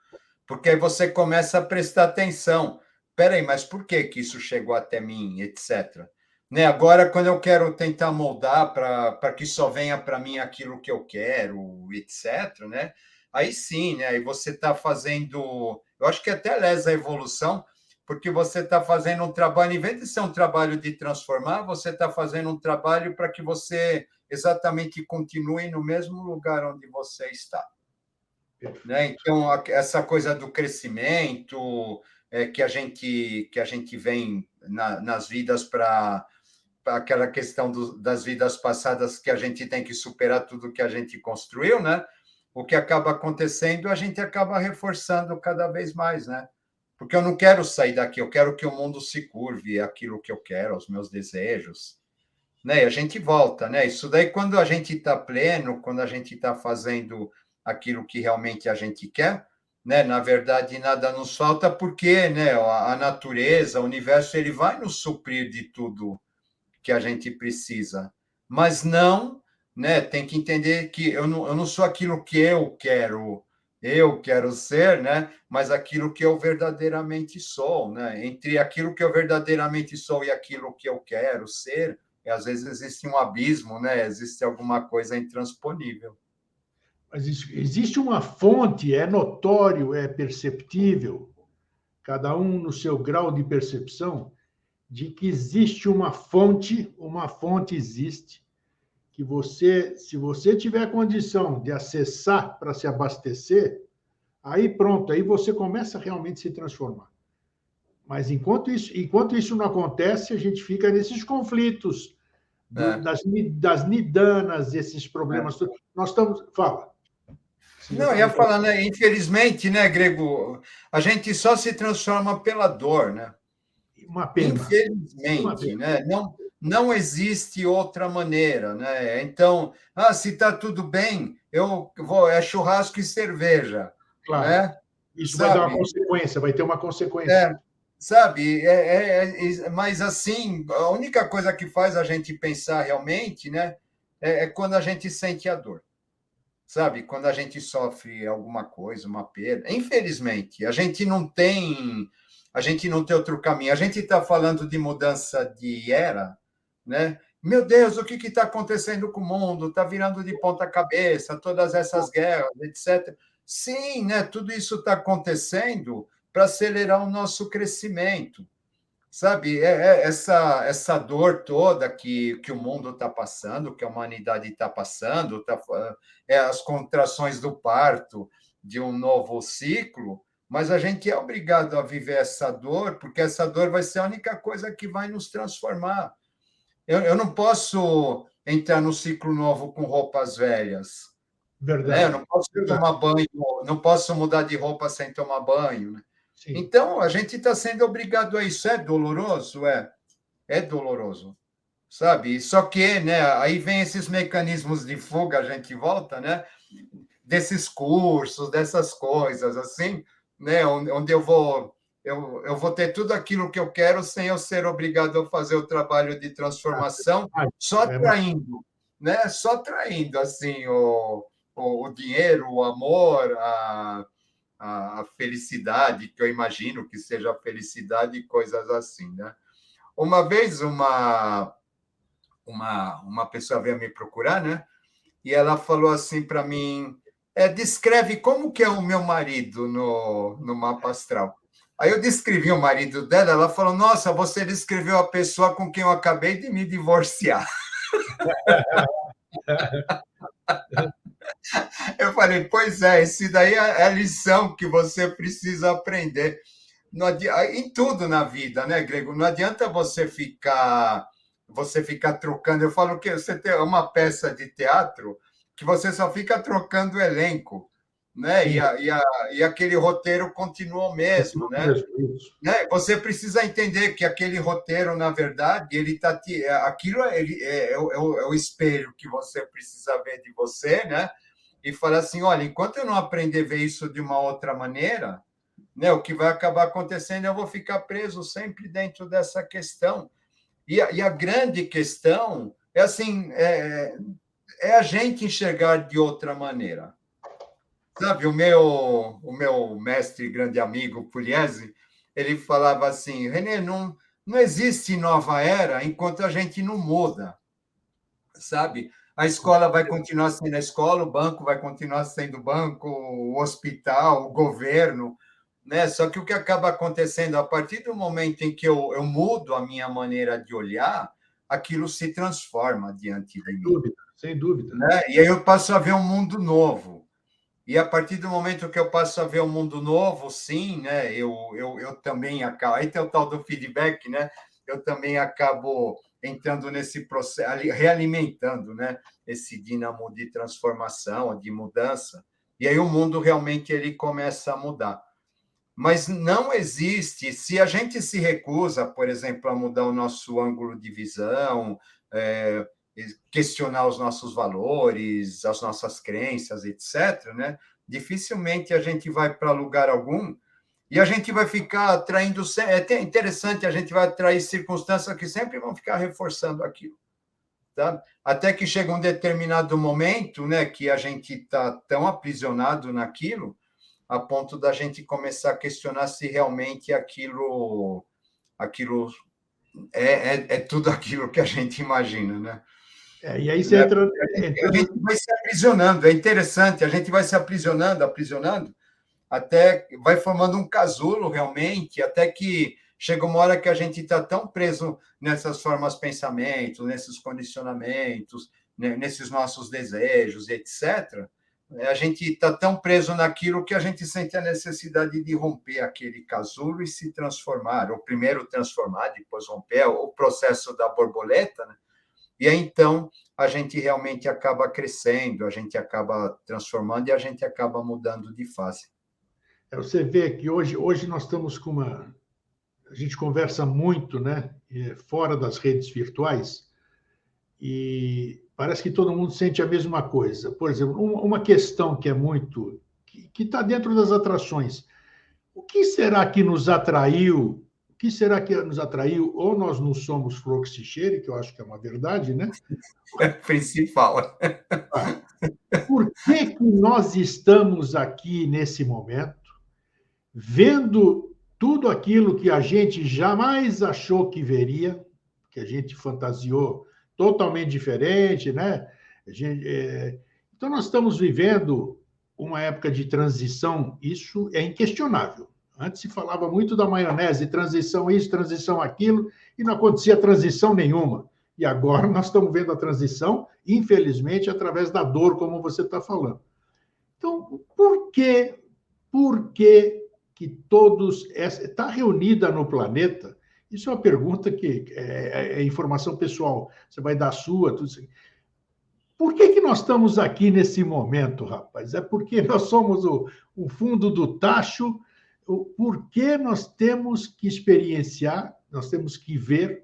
porque aí você começa a prestar atenção. Peraí, mas por que que isso chegou até mim, etc. Né? Agora, quando eu quero tentar moldar para que só venha para mim aquilo que eu quero, etc., né? Aí sim, né? Aí você está fazendo. Eu acho que até lesa a evolução, porque você está fazendo um trabalho, em vez de ser um trabalho de transformar, você está fazendo um trabalho para que você exatamente continue no mesmo lugar onde você está. Né? Perfeito. Então, essa coisa do crescimento que a gente vem nas vidas para aquela questão das vidas passadas que a gente tem que superar tudo que a gente construiu, né? O que acaba acontecendo, a gente acaba reforçando cada vez mais, né? Porque eu não quero sair daqui, eu quero que o mundo se curve àquilo que eu quero, aos meus desejos, né? E a gente volta, né? Isso daí, quando a gente está pleno, quando a gente está fazendo aquilo que realmente a gente quer, né? Na verdade, nada nos falta, porque, né? A natureza, o universo, ele vai nos suprir de tudo que a gente precisa. Mas não, né? Tem que entender que eu não sou aquilo que eu quero ser, né? Mas aquilo que eu verdadeiramente sou, né? Entre aquilo que eu verdadeiramente sou e aquilo que eu quero ser, às vezes existe um abismo, né? Existe alguma coisa intransponível. Mas existe uma fonte, é notório, é perceptível, cada um no seu grau de percepção, de que existe uma fonte existe, que você, se você tiver condição de acessar para se abastecer, aí pronto, aí você começa a realmente se transformar. Mas enquanto isso não acontece, a gente fica nesses conflitos É, das nidanas, esses é. problemas. Nós estamos. Fala. Você já Não, eu está ia me falar, né? Infelizmente, né, Grego, a gente só se transforma pela dor, né? uma pena. Uma Infelizmente, pena. né? Não existe outra maneira, né? Então, se está tudo bem, eu vou, é churrasco e cerveja, Claro. né? Isso vai dar uma Sabe? consequência, vai ter uma consequência. É, sabe? Mas assim, a única coisa que faz a gente pensar realmente, né? É quando a gente sente a dor, sabe? Quando a gente sofre alguma coisa, uma perda. Infelizmente, a gente não tem outro caminho. A gente está falando de mudança de era, né? Meu Deus, o que está acontecendo com o mundo? Está virando de ponta cabeça, todas essas guerras, etc. Sim, né? Tudo isso está acontecendo para acelerar o nosso crescimento. Sabe, essa dor toda que o mundo está passando, que a humanidade está passando, as contrações do parto de um novo ciclo, mas a gente é obrigado a viver essa dor, porque essa dor vai ser a única coisa que vai nos transformar. Eu não posso entrar no ciclo novo com roupas velhas, né? Eu Verdade. não posso tomar Verdade. banho, não posso mudar de roupa sem tomar banho, né? Sim. Então, a gente está sendo obrigado a isso. É doloroso? É doloroso, sabe? Só que, né, aí vem esses mecanismos de fuga, a gente volta, né? Desses cursos, dessas coisas, assim, né? Onde eu vou ter tudo aquilo que eu quero sem eu ser obrigado a fazer o trabalho de transformação, só É uma atraindo, né? Só atraindo, assim, o dinheiro, o amor, a felicidade, que eu imagino que seja felicidade e coisas assim, né? Uma vez uma pessoa veio me procurar, né? E ela falou assim para mim, descreve como que é o meu marido no mapa astral. Aí eu descrevi o marido dela, ela falou, nossa, você descreveu a pessoa com quem eu acabei de me divorciar. Eu falei, pois é, esse daí é a lição que você precisa aprender. Em tudo na vida, né, Grego? Não adianta você ficar trocando. Eu falo que você tem uma peça de teatro que você só fica trocando o elenco, né? E, Sim, a, e, a, e aquele roteiro continua o mesmo, continua né? mesmo isso. Você precisa entender que aquele roteiro, na verdade, ele tá aquilo é o espelho que você precisa ver de você, né? E falar assim, olha, enquanto eu não aprender a ver isso de uma outra maneira, né, o que vai acabar acontecendo, eu vou ficar preso sempre dentro dessa questão. E a grande questão é assim, é a gente enxergar de outra maneira. Sabe, o meu mestre, grande amigo, Pugliese, ele falava assim, René, não existe nova era enquanto a gente não muda, sabe? A escola vai continuar sendo a escola, o banco vai continuar sendo o banco, o hospital, o governo, né? Só que o que acaba acontecendo, a partir do momento em que eu mudo a minha maneira de olhar, aquilo se transforma diante de Sem mim, dúvida, sem dúvida. né? E aí eu passo a ver um mundo novo. E a partir do momento que eu passo a ver um mundo novo, sim, né? Eu também acabo. Aí tem o tal do feedback, né? Eu também acabo entrando nesse processo, realimentando, né? Esse dínamo de transformação, de mudança. E aí o mundo realmente ele começa a mudar. Mas não existe, se a gente se recusa, por exemplo, a mudar o nosso ângulo de visão, é, questionar os nossos valores, as nossas crenças, etc., né? Dificilmente a gente vai para lugar algum e a gente vai ficar atraindo. É até interessante, a gente vai atrair circunstâncias que sempre vão ficar reforçando aquilo. Tá? Até que chega um determinado momento, né, que a gente está tão aprisionado naquilo a ponto da gente começar a questionar se realmente aquilo é tudo aquilo que a gente imagina, né? E aí você entra, A gente vai se aprisionando, é interessante, a gente vai se aprisionando, aprisionando, até vai formando um casulo realmente, até que chega uma hora que a gente está tão preso nessas formas de pensamento, nesses condicionamentos, né, nesses nossos desejos, etc., a gente está tão preso naquilo que a gente sente a necessidade de romper aquele casulo e se transformar, ou primeiro transformar, depois romper, o processo da borboleta, né? E aí, então, a gente realmente acaba crescendo, a gente acaba transformando e a gente acaba mudando de fase. você vê que hoje nós estamos com uma. A gente conversa muito, né? Fora das redes virtuais, e parece que todo mundo sente a mesma coisa. Por exemplo, uma questão que é muito. Que está dentro das atrações. O que será que nos atraiu? O que será que nos atraiu? Ou nós não somos flor que se cheire, que eu acho que é uma verdade, né? É o principal. Ah, por que que nós estamos aqui nesse momento, vendo tudo aquilo que a gente jamais achou que veria, que a gente fantasiou totalmente diferente, né? Então, nós estamos vivendo uma época de transição, isso é inquestionável. Antes se falava muito da maionese, transição isso, transição aquilo, e não acontecia transição nenhuma. E agora nós estamos vendo a transição, infelizmente, através da dor, como você está falando. Então, por que todos está reunida no planeta? Isso é uma pergunta que é informação pessoal. Você vai dar a sua, tudo isso. Por que nós estamos aqui nesse momento, rapaz? É porque nós somos o fundo do tacho. Por que nós temos que experienciar, nós temos que ver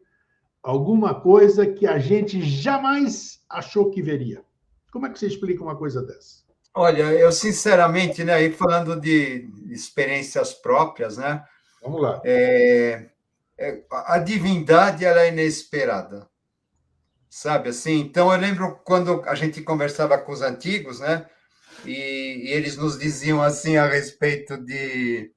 alguma coisa que a gente jamais achou que veria? Como é que você explica uma coisa dessa? Olha, eu sinceramente, né, aí falando de experiências próprias, né, Vamos lá. a divindade ela é inesperada, sabe assim? Então eu lembro quando a gente conversava com os antigos, né, e eles nos diziam assim a respeito de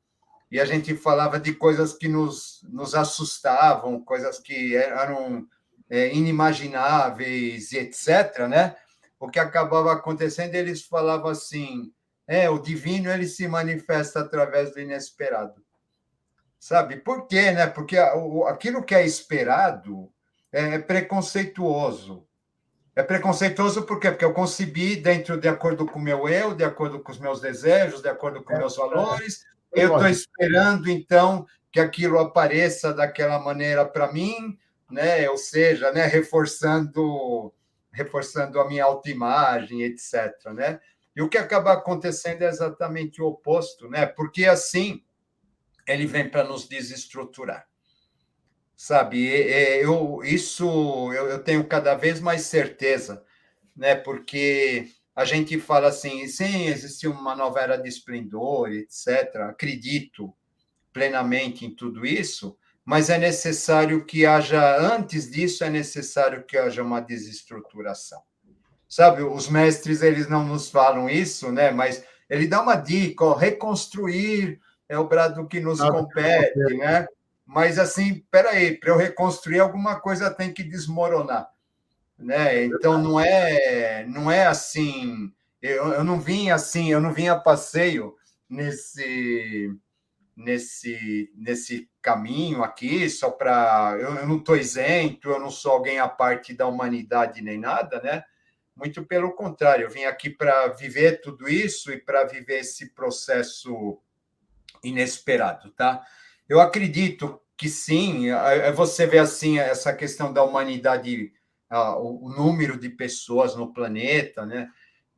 e a gente falava de coisas que nos assustavam, coisas que eram inimagináveis e etc., né? O que acabava acontecendo, eles falavam assim, o divino ele se manifesta através do inesperado. Sabe? Por quê, né? Porque aquilo que é esperado é preconceituoso. É preconceituoso por quê? Porque eu concebi de acordo com o meu eu, de acordo com os meus desejos, de acordo com meus valores. É Eu estou lógico. esperando, então, que aquilo apareça daquela maneira para mim, né? Ou seja, né? Reforçando a minha autoimagem, etc., né? E o que acaba acontecendo é exatamente o oposto, né? Porque assim ele vem para nos desestruturar, sabe? Eu tenho cada vez mais certeza, né? Porque a gente fala assim, sim, existe uma nova era de esplendor, etc. Acredito plenamente em tudo isso, mas é necessário que haja, antes disso, é necessário que haja uma desestruturação. Sabe, os mestres, eles não nos falam isso, né? Mas ele dá uma dica, ó, reconstruir é o brado que nos Nada que não compete, né? Mas assim, peraí, para eu reconstruir alguma coisa tem que desmoronar, né? Então não é assim. Eu não vim assim, eu não vim a passeio nesse caminho aqui só para eu não estou isento, eu não sou alguém à parte da humanidade nem nada, né? Muito pelo contrário, eu vim aqui para viver tudo isso e para viver esse processo inesperado, tá? Eu acredito que sim, você vê assim essa questão da humanidade, o número de pessoas no planeta, né?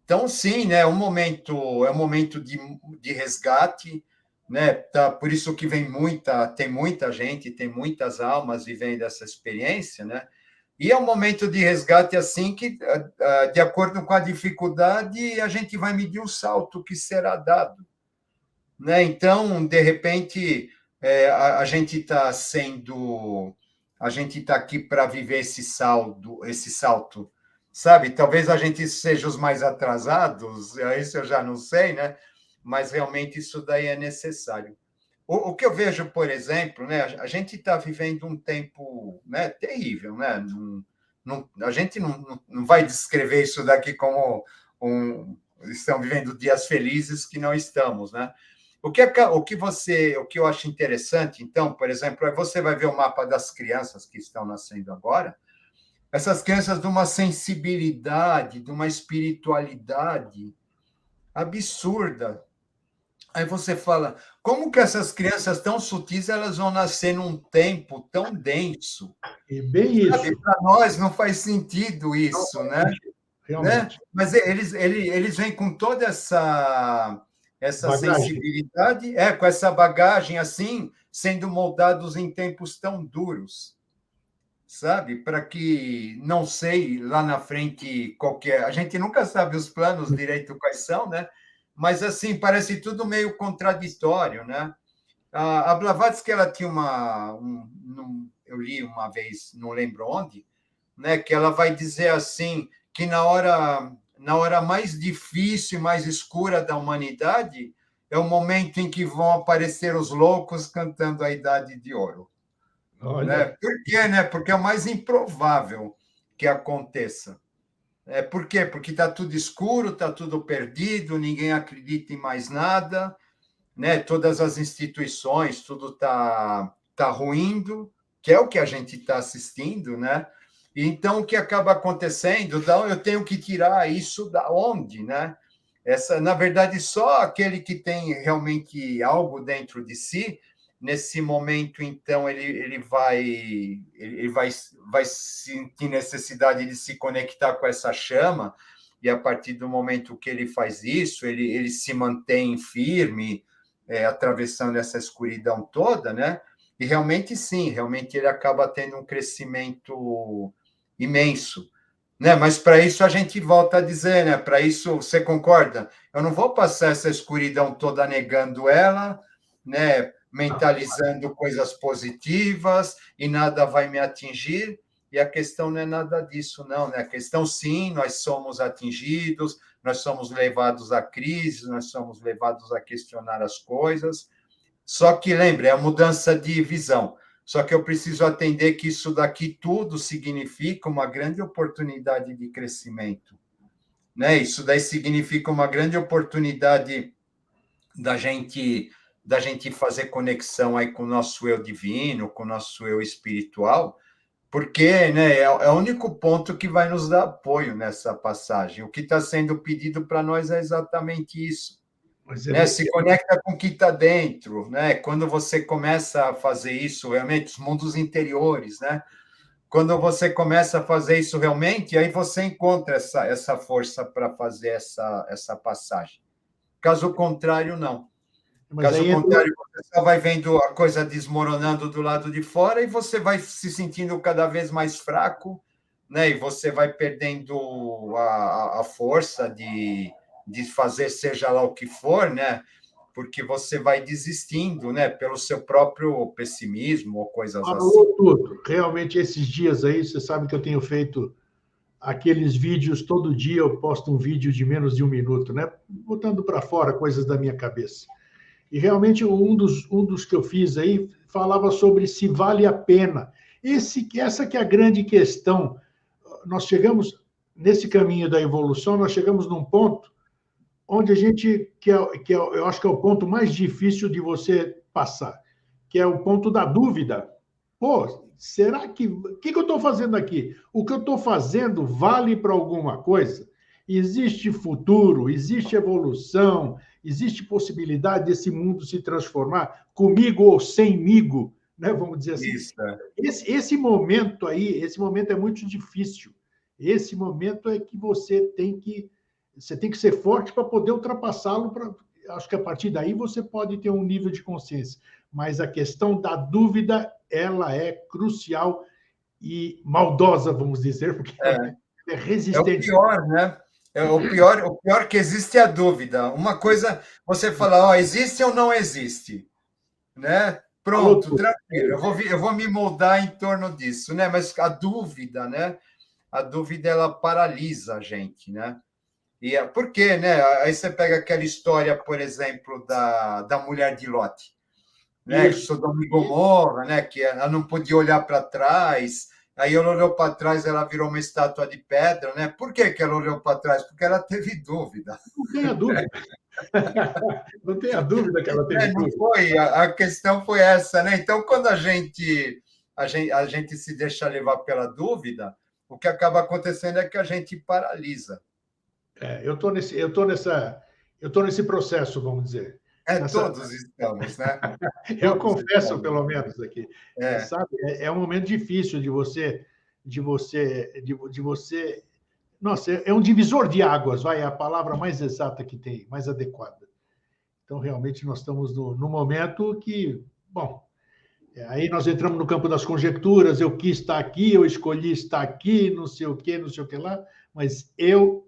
Então, sim, né, é um momento de resgate, né? Tá, por isso que tem muita gente, tem muitas almas vivendo essa experiência, né? E é um momento de resgate assim que, de acordo com a dificuldade, a gente vai medir o salto que será dado, né? Então, de repente, a gente está aqui para viver esse salto, sabe? Talvez a gente seja os mais atrasados, isso eu já não sei, né? Mas realmente isso daí é necessário. O que eu vejo, por exemplo, né? A gente está vivendo um tempo, né, terrível, né? A gente não vai descrever isso daqui como estão vivendo dias felizes que não estamos, né? O que eu acho interessante, então, por exemplo, é você vai ver o mapa das crianças que estão nascendo agora, essas crianças de uma sensibilidade, de uma espiritualidade absurda. Aí você fala, como que essas crianças tão sutis elas vão nascer num tempo tão denso? E bem Sabe, isso. para nós não faz sentido Não isso, faz né? sentido, Né? realmente. Mas eles vêm com toda essa Bagagem. sensibilidade, com essa bagagem assim, sendo moldados em tempos tão duros, sabe? Para que, não sei, lá na frente, qualquer. A gente nunca sabe os planos direito quais são, né? Mas, assim, parece tudo meio contraditório, né? A Blavatsky, ela tinha eu li uma vez, não lembro onde, né, que ela vai dizer assim, que na hora mais difícil e mais escura da humanidade é o momento em que vão aparecer os loucos cantando a Idade de Ouro. Né? Olha, Por quê? Né? Porque é o mais improvável que aconteça. Por quê? Porque está tudo escuro, está tudo perdido, ninguém acredita em mais nada, né? Todas as instituições, tudo tá ruindo, que é o que a gente está assistindo, né? Então, o que acaba acontecendo? Então, eu tenho que tirar isso da onde, né? Na verdade, só aquele que tem realmente algo dentro de si, nesse momento, então, ele vai sentir necessidade de se conectar com essa chama, e a partir do momento que ele faz isso, ele se mantém firme, atravessando essa escuridão toda, né? E realmente, sim, realmente ele acaba tendo um crescimento imenso, né? Mas para isso a gente volta a dizer, né? Para isso, você concorda? Eu não vou passar essa escuridão toda negando ela, né? Mentalizando coisas positivas e nada vai me atingir. E a questão não é nada disso, não, né? A questão, sim, nós somos atingidos, nós somos levados a crise, nós somos levados a questionar as coisas. Só que, lembre, é a mudança de visão. Só que eu preciso atender que isso daqui tudo significa uma grande oportunidade de crescimento, né? Isso daí significa uma grande oportunidade da gente da gente fazer conexão aí com o nosso eu divino, com o nosso eu espiritual, porque, né, é o único ponto que vai nos dar apoio nessa passagem. O que está sendo pedido para nós é exatamente isso, Mas né? Se conecta com o que está dentro, né? Quando você começa a fazer isso, realmente, os mundos interiores, né? Quando você começa a fazer isso realmente, aí você encontra essa força para fazer essa passagem. Caso contrário, não. Mas Caso aí contrário, você só vai vendo a coisa desmoronando do lado de fora e você vai se sentindo cada vez mais fraco, né? E você vai perdendo a força de fazer seja lá o que for, né? Porque você vai desistindo, né? Pelo seu próprio pessimismo ou coisas assim. falou tudo. Realmente, esses dias aí, você sabe que eu tenho feito aqueles vídeos todo dia, eu posto um vídeo de menos de um minuto, né? Botando para fora coisas da minha cabeça. E realmente um dos que eu fiz aí falava sobre se vale a pena. Essa que é a grande questão. Nós chegamos nesse caminho da evolução, nós chegamos num ponto onde a gente eu acho que é o ponto mais difícil de você passar, que é o ponto da dúvida. Pô, será que o que eu estou fazendo aqui? O que eu estou fazendo vale para alguma coisa? Existe futuro, existe evolução, existe possibilidade desse mundo se transformar comigo ou semigo, né? Vamos dizer assim. Isso. Esse momento aí, esse momento é muito difícil. Esse momento é que você tem que ser forte para poder ultrapassá-lo. Acho que a partir daí você pode ter um nível de consciência. Mas a questão da dúvida, ela é crucial e maldosa, vamos dizer, porque ela é É o resistente. pior, né? O pior que existe é a dúvida. Uma coisa, você fala, ó, existe ou não existe, né? Falou Pronto, tudo. tranquilo. Eu vou me moldar em torno disso, né? Mas a dúvida, né? A dúvida ela paralisa a gente, né? E é por quê, né? Aí você pega aquela história, por exemplo, da mulher de Lot, né? Isso. Sodoma e Gomorra, né? Que ela não podia olhar para trás. Aí ela olhou para trás, ela virou uma estátua de pedra, né? Por que que ela olhou para trás? Porque ela teve dúvida. Não tenha dúvida. Não tenha dúvida que ela teve Não dúvida. foi, a questão foi essa, né? Então, quando a gente se deixa levar pela dúvida, o que acaba acontecendo é que a gente paralisa. Eu estou nesse processo, vamos dizer. Nessa, Todos estamos, né? eu Todos confesso, estamos. pelo menos aqui, É, sabe? É um momento difícil de você. Nossa, é um divisor de águas, vai, é a palavra mais exata que tem, mais adequada. Então, realmente, nós estamos no momento que, bom, aí nós entramos no campo das conjecturas. Eu quis estar aqui, eu escolhi estar aqui, não sei o quê, não sei o que lá, mas eu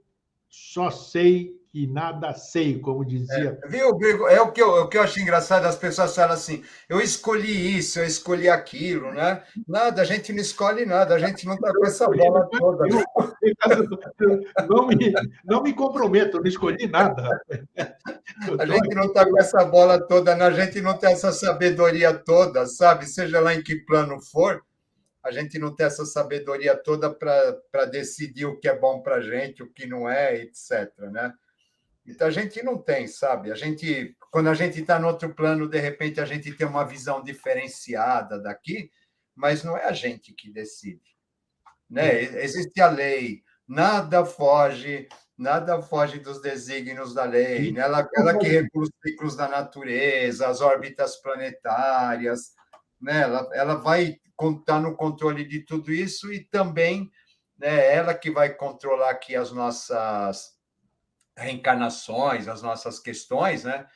só sei que nada sei, como dizia. viu, Grego? O que eu acho engraçado, as pessoas falam assim, eu escolhi isso, eu escolhi aquilo, né? Nada, a gente não escolhe nada, a gente não está com Eu essa escolhi, bola toda. não me comprometo, eu não escolhi nada. Eu A estou gente não aqui. está com essa bola toda, a gente não tem essa sabedoria toda, sabe? Seja lá em que plano for, a gente não tem essa sabedoria toda para decidir o que é bom para a gente, o que não é, etc. Né? Então a gente não tem, sabe? Quando a gente está no outro plano, de repente a gente tem uma visão diferenciada daqui, mas não é a gente que decide, né? Existe a lei, nada foge dos desígnios da lei, né? Ela que regula os ciclos da natureza, as órbitas planetárias, né? Ela vai estar no controle de tudo isso e também, né, ela que vai controlar aqui as nossas reencarnações, as nossas questões, né?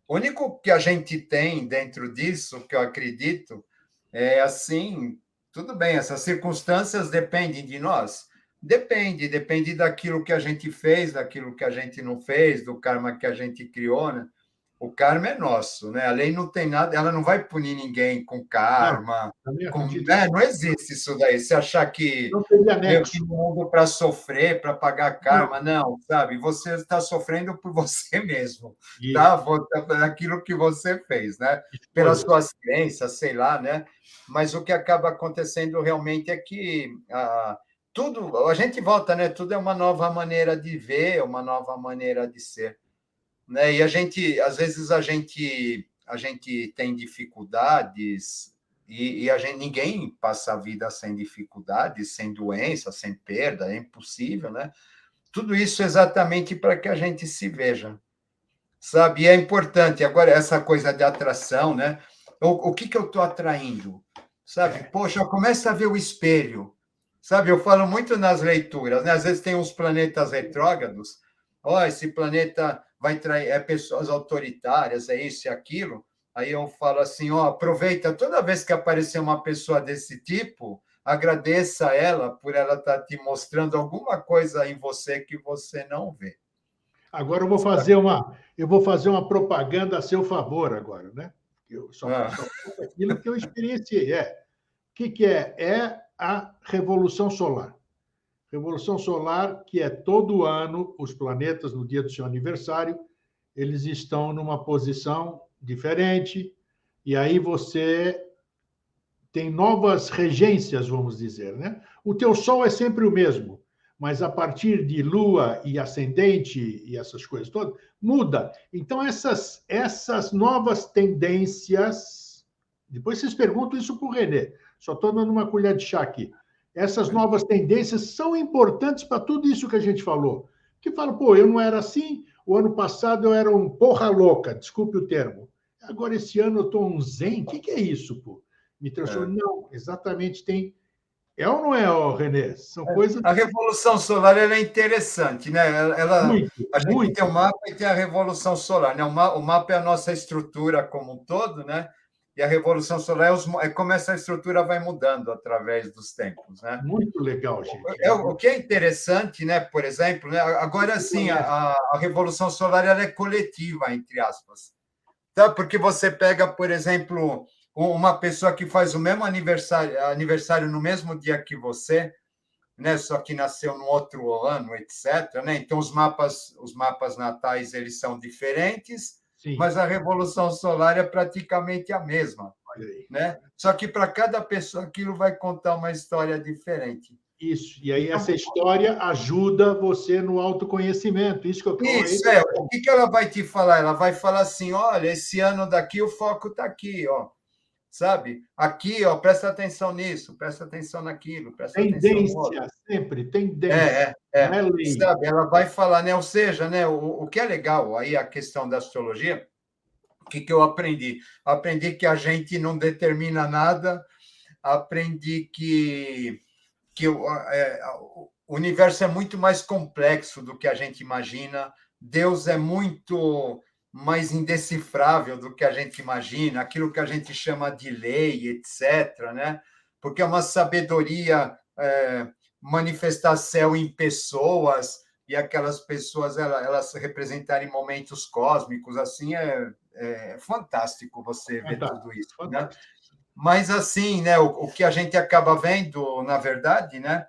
O único que a gente tem dentro disso, que eu acredito, é assim, tudo bem, essas circunstâncias dependem de nós? Depende daquilo que a gente fez, daquilo que a gente não fez, do karma que a gente criou, né? O karma é nosso, né? A lei não tem nada, ela não vai punir ninguém com Não, karma, também acredito. né? Não existe isso daí. Se achar que Não teria veio aqui anexo. no mundo para sofrer, para pagar Não. karma, não, sabe? Você está sofrendo por você mesmo, tá? Isso. Aquilo que você fez, né? Pelas Escolhas. suas crenças, sei lá, né? Mas o que acaba acontecendo realmente é que tudo, a gente volta, né? Tudo é uma nova maneira de ver, uma nova maneira de ser, né? E às vezes a gente tem dificuldades e ninguém passa a vida sem dificuldades, sem doença, sem perda, é impossível, né? Tudo isso exatamente para que a gente se veja, sabe? E é importante. Agora, essa coisa de atração, né? O que eu estou atraindo? Sabe? Poxa, começa a ver o espelho. Sabe? Eu falo muito nas leituras, né? Às vezes tem uns planetas retrógrados. Esse planeta vai trair pessoas autoritárias, é isso e aquilo. Aí eu falo assim, aproveita toda vez que aparecer uma pessoa desse tipo, agradeça ela por ela estar te mostrando alguma coisa em você que você não vê. Agora eu vou fazer uma propaganda a seu favor agora, né? Eu só faço aquilo que eu experienciei. O que é? É a Revolução Solar. Revolução Solar, que é todo ano, os planetas, no dia do seu aniversário, eles estão numa posição diferente, e aí você tem novas regências, vamos dizer, né? O teu Sol é sempre o mesmo, mas a partir de Lua e ascendente e essas coisas todas, muda. Então, essas novas tendências, depois vocês perguntam isso para o René, só estou dando uma colher de chá aqui. Essas novas tendências são importantes para tudo isso que a gente falou. Que fala, pô, eu não era assim, o ano passado eu era um porra louca, desculpe o termo. Agora, esse ano eu estou um zen, o que é isso, pô? Me transformou. Não, exatamente tem. É ou não é, Renê? São coisas. A Revolução Solar ela é interessante, né? A gente muito. tem o mapa e tem a Revolução Solar, né? O mapa é a nossa estrutura como um todo, né? E a Revolução Solar é como essa estrutura vai mudando através dos tempos, né? Muito legal, gente. O que é interessante, né? Por exemplo, né? Agora sim, a Revolução Solar ela é coletiva, entre aspas, tá? Porque você pega, por exemplo, uma pessoa que faz o mesmo aniversário no mesmo dia que você, né? Só que nasceu no outro ano, etc. Né? Então os mapas natais eles são diferentes, Sim. Mas a revolução solar é praticamente a mesma, né? Só que para cada pessoa aquilo vai contar uma história diferente. Isso. E aí essa história ajuda você no autoconhecimento. Isso que eu falo. Isso é. O que ela vai te falar? Ela vai falar assim: olha, esse ano daqui o foco está aqui, ó. Sabe? Aqui, ó, presta atenção nisso, presta atenção naquilo, presta atenção no outro. Sempre, tendência. Não é lei. Sabe? Ela vai falar, né? Ou seja, né? O que é legal aí a questão da astrologia, o que eu aprendi? Aprendi que a gente não determina nada, aprendi que o universo é muito mais complexo do que a gente imagina, Deus é muito mais indecifrável do que a gente imagina, aquilo que a gente chama de lei, etc., né? Porque é uma sabedoria manifestar céu em pessoas e aquelas pessoas elas representarem momentos cósmicos, assim, é fantástico você ver tudo isso, né? Mas, assim, né, o que a gente acaba vendo, na verdade, né,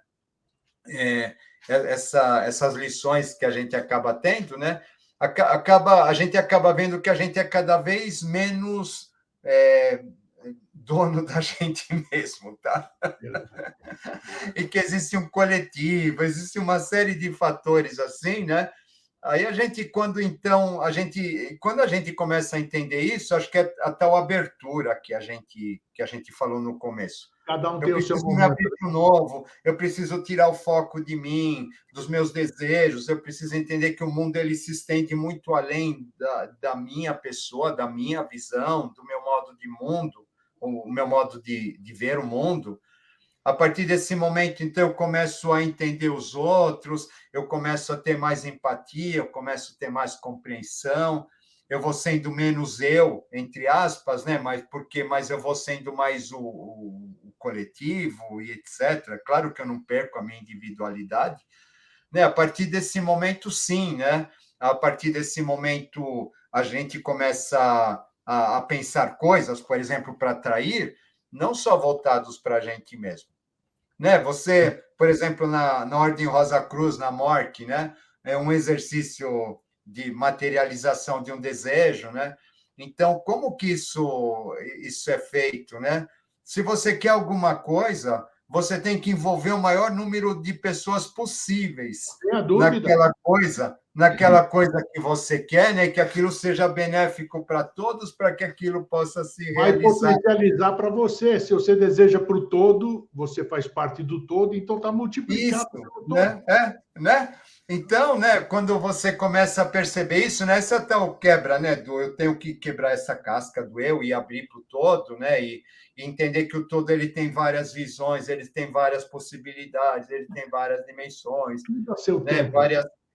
essas lições que a gente acaba tendo, né, a gente acaba vendo que a gente é cada vez menos dono da gente mesmo, tá? E que existe um coletivo, existe uma série de fatores assim, né? Aí quando a gente começa a entender isso, acho que é a tal abertura que a gente falou no começo. Cada um tem o seu momento. Eu preciso me abrir para o novo, eu preciso tirar o foco de mim, dos meus desejos, eu preciso entender que o mundo ele se estende muito além da minha pessoa, da minha visão, do meu modo de mundo, o meu modo de ver o mundo. A partir desse momento, então, eu começo a entender os outros, eu começo a ter mais empatia, eu começo a ter mais compreensão, eu vou sendo menos eu, entre aspas, né? Mas eu vou sendo mais o coletivo e etc. Claro que eu não perco a minha individualidade, né? A partir desse momento, sim, né? A partir desse momento, a gente começa a pensar coisas, por exemplo, para atrair, não só voltados para a gente mesmo. Né? Você, por exemplo, na Ordem Rosa Cruz, na MORC, né? É um exercício de materialização de um desejo, né? Então, como que isso é feito, né? Se você quer alguma coisa, você tem que envolver o maior número de pessoas possíveis naquela coisa naquela coisa que você quer, né? Que aquilo seja benéfico para todos, para que aquilo possa se Vai realizar. potencializar para você. Se você deseja para o todo, você faz parte do todo, então está Isso, multiplicado pelo todo. né? Né? Então, né, quando você começa a perceber isso, né, esse é até o quebra, né, do eu tenho que quebrar essa casca do eu e abrir para o todo, né, e entender que o todo ele tem várias visões, ele tem várias possibilidades, ele tem várias dimensões, Tudo a seu né, tempo.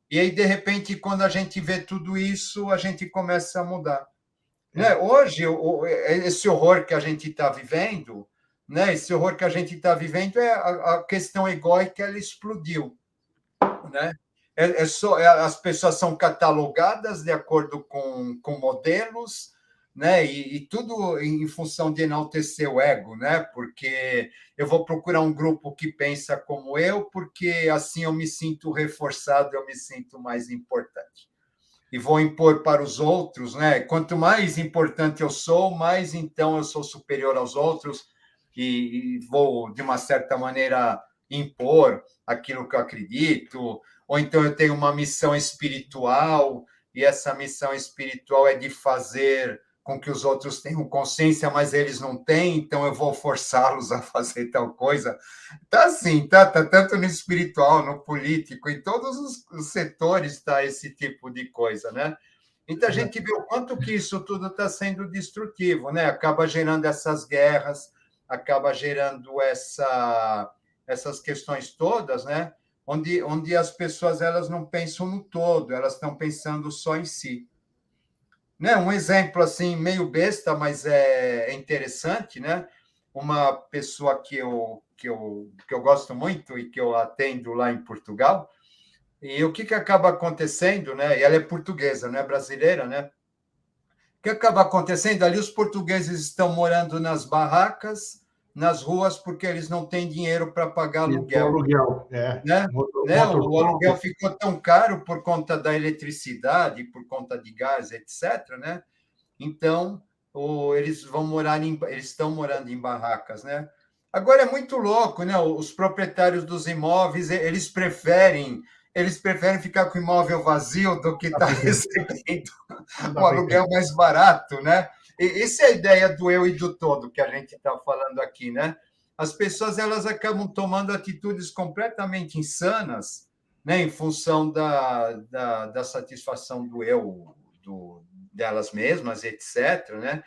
e aí de repente quando a gente vê tudo isso, a gente começa a mudar. Né? É. Hoje, esse horror que a gente está vivendo, né? Esse horror que a gente está vivendo é a questão egóica, ela explodiu, né? As pessoas são catalogadas de acordo com modelos, né? E tudo em função de enaltecer o ego, né? Porque eu vou procurar um grupo que pensa como eu, porque assim eu me sinto reforçado, eu me sinto mais importante e vou impor para os outros, né? Quanto mais importante eu sou, mais então eu sou superior aos outros e vou, de uma certa maneira, impor aquilo que eu acredito, ou então eu tenho uma missão espiritual e essa missão espiritual é de fazer com que os outros tenham consciência, mas eles não têm, então eu vou forçá-los a fazer tal coisa. Tá assim, tá tanto no espiritual, no político, em todos os setores está esse tipo de coisa, né? Então a gente vê o quanto que isso tudo está sendo destrutivo, né? Acaba gerando essas guerras, acaba gerando essas questões todas, né? Onde as pessoas elas não pensam no todo, elas estão pensando só em si. Né? Um exemplo assim meio besta, mas é interessante, né? Uma pessoa que eu gosto muito e que eu atendo lá em Portugal, e o que acaba acontecendo, né? E ela é portuguesa, não é brasileira, né? O que acaba acontecendo? Ali os portugueses estão morando nas barracas, nas ruas, porque eles não têm dinheiro para pagar E o aluguel, aluguel, é. né? Né? O aluguel Motorhome. ficou tão caro por conta da eletricidade, por conta de gás, etc., né? Então, eles estão morando em barracas, né? Agora é muito louco, né? Os proprietários dos imóveis, eles preferem ficar com o imóvel vazio do que Não dá estar para entender. recebendo Não um dá para entender. aluguel mais barato, né? E essa é a ideia do eu e do todo que a gente está falando aqui, né? As pessoas elas acabam tomando atitudes completamente insanas, né? Em função da satisfação do eu, delas mesmas, etc., né?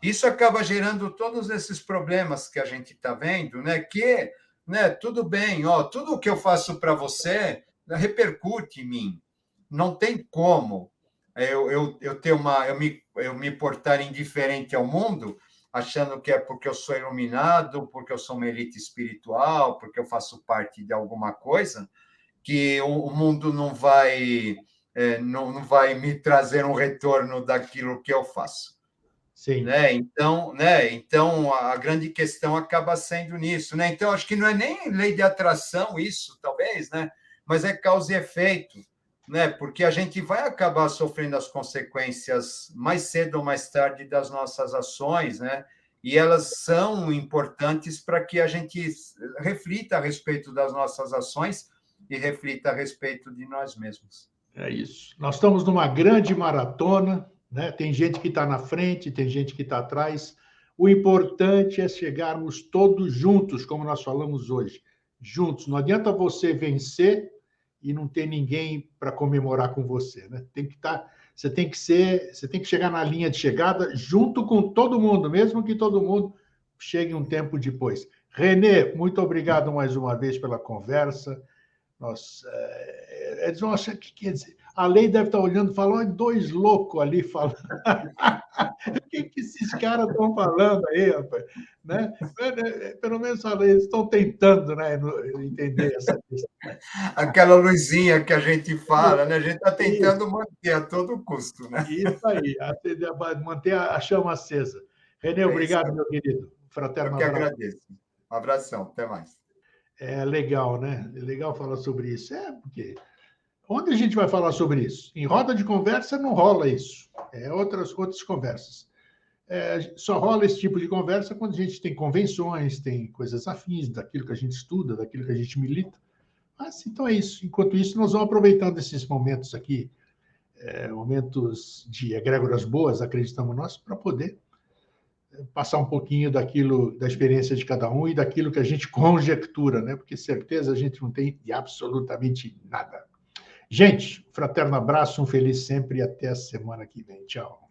Isso acaba gerando todos esses problemas que a gente está vendo, né? Que, né? Tudo bem, ó, tudo o que eu faço para você repercute em mim. Não tem como eu ter eu me portar indiferente ao mundo, achando que é porque eu sou iluminado, porque eu sou uma elite espiritual, porque eu faço parte de alguma coisa, que o mundo não vai me trazer um retorno daquilo que eu faço. Sim. Então, a grande questão acaba sendo nisso, né? Então, acho que não é nem lei de atração isso, talvez, né? Mas é causa e efeito, né? Porque a gente vai acabar sofrendo as consequências mais cedo ou mais tarde das nossas ações, né? E elas são importantes para que a gente reflita a respeito das nossas ações e reflita a respeito de nós mesmos. É isso. Nós estamos numa grande maratona, né? Tem gente que está na frente, tem gente que está atrás. O importante é chegarmos todos juntos, como nós falamos hoje, juntos. Não adianta você vencer e não ter ninguém para comemorar com você, né? Você tem que chegar na linha de chegada junto com todo mundo, mesmo que todo mundo chegue um tempo depois. Renê, muito obrigado mais uma vez pela conversa. Nossa, eles vão achar que quer dizer. A lei deve estar olhando e falando, olha, dois loucos ali falando. O que esses caras estão falando aí, rapaz? Né? Pelo menos eles estão tentando, né, entender essa questão. Aquela luzinha que a gente fala, né? A gente está Isso, tentando manter a todo custo, né? isso aí, manter a chama acesa. Renê, É isso. obrigado, meu querido. Eu Fraterno que abraço. agradeço. Um abração, até mais. É legal, né? É legal falar sobre isso. Porque onde a gente vai falar sobre isso? Em roda de conversa não rola isso. É outras conversas. Só rola esse tipo de conversa quando a gente tem convenções, tem coisas afins daquilo que a gente estuda, daquilo que a gente milita. Mas, então é isso. Enquanto isso, nós vamos aproveitando esses momentos aqui, momentos de egrégoras boas, acreditamos nós, para poder passar um pouquinho daquilo, da experiência de cada um e daquilo que a gente conjectura, né? Porque certeza a gente não tem de absolutamente nada. Gente, fraterno abraço, um feliz sempre e até a semana que vem. Tchau.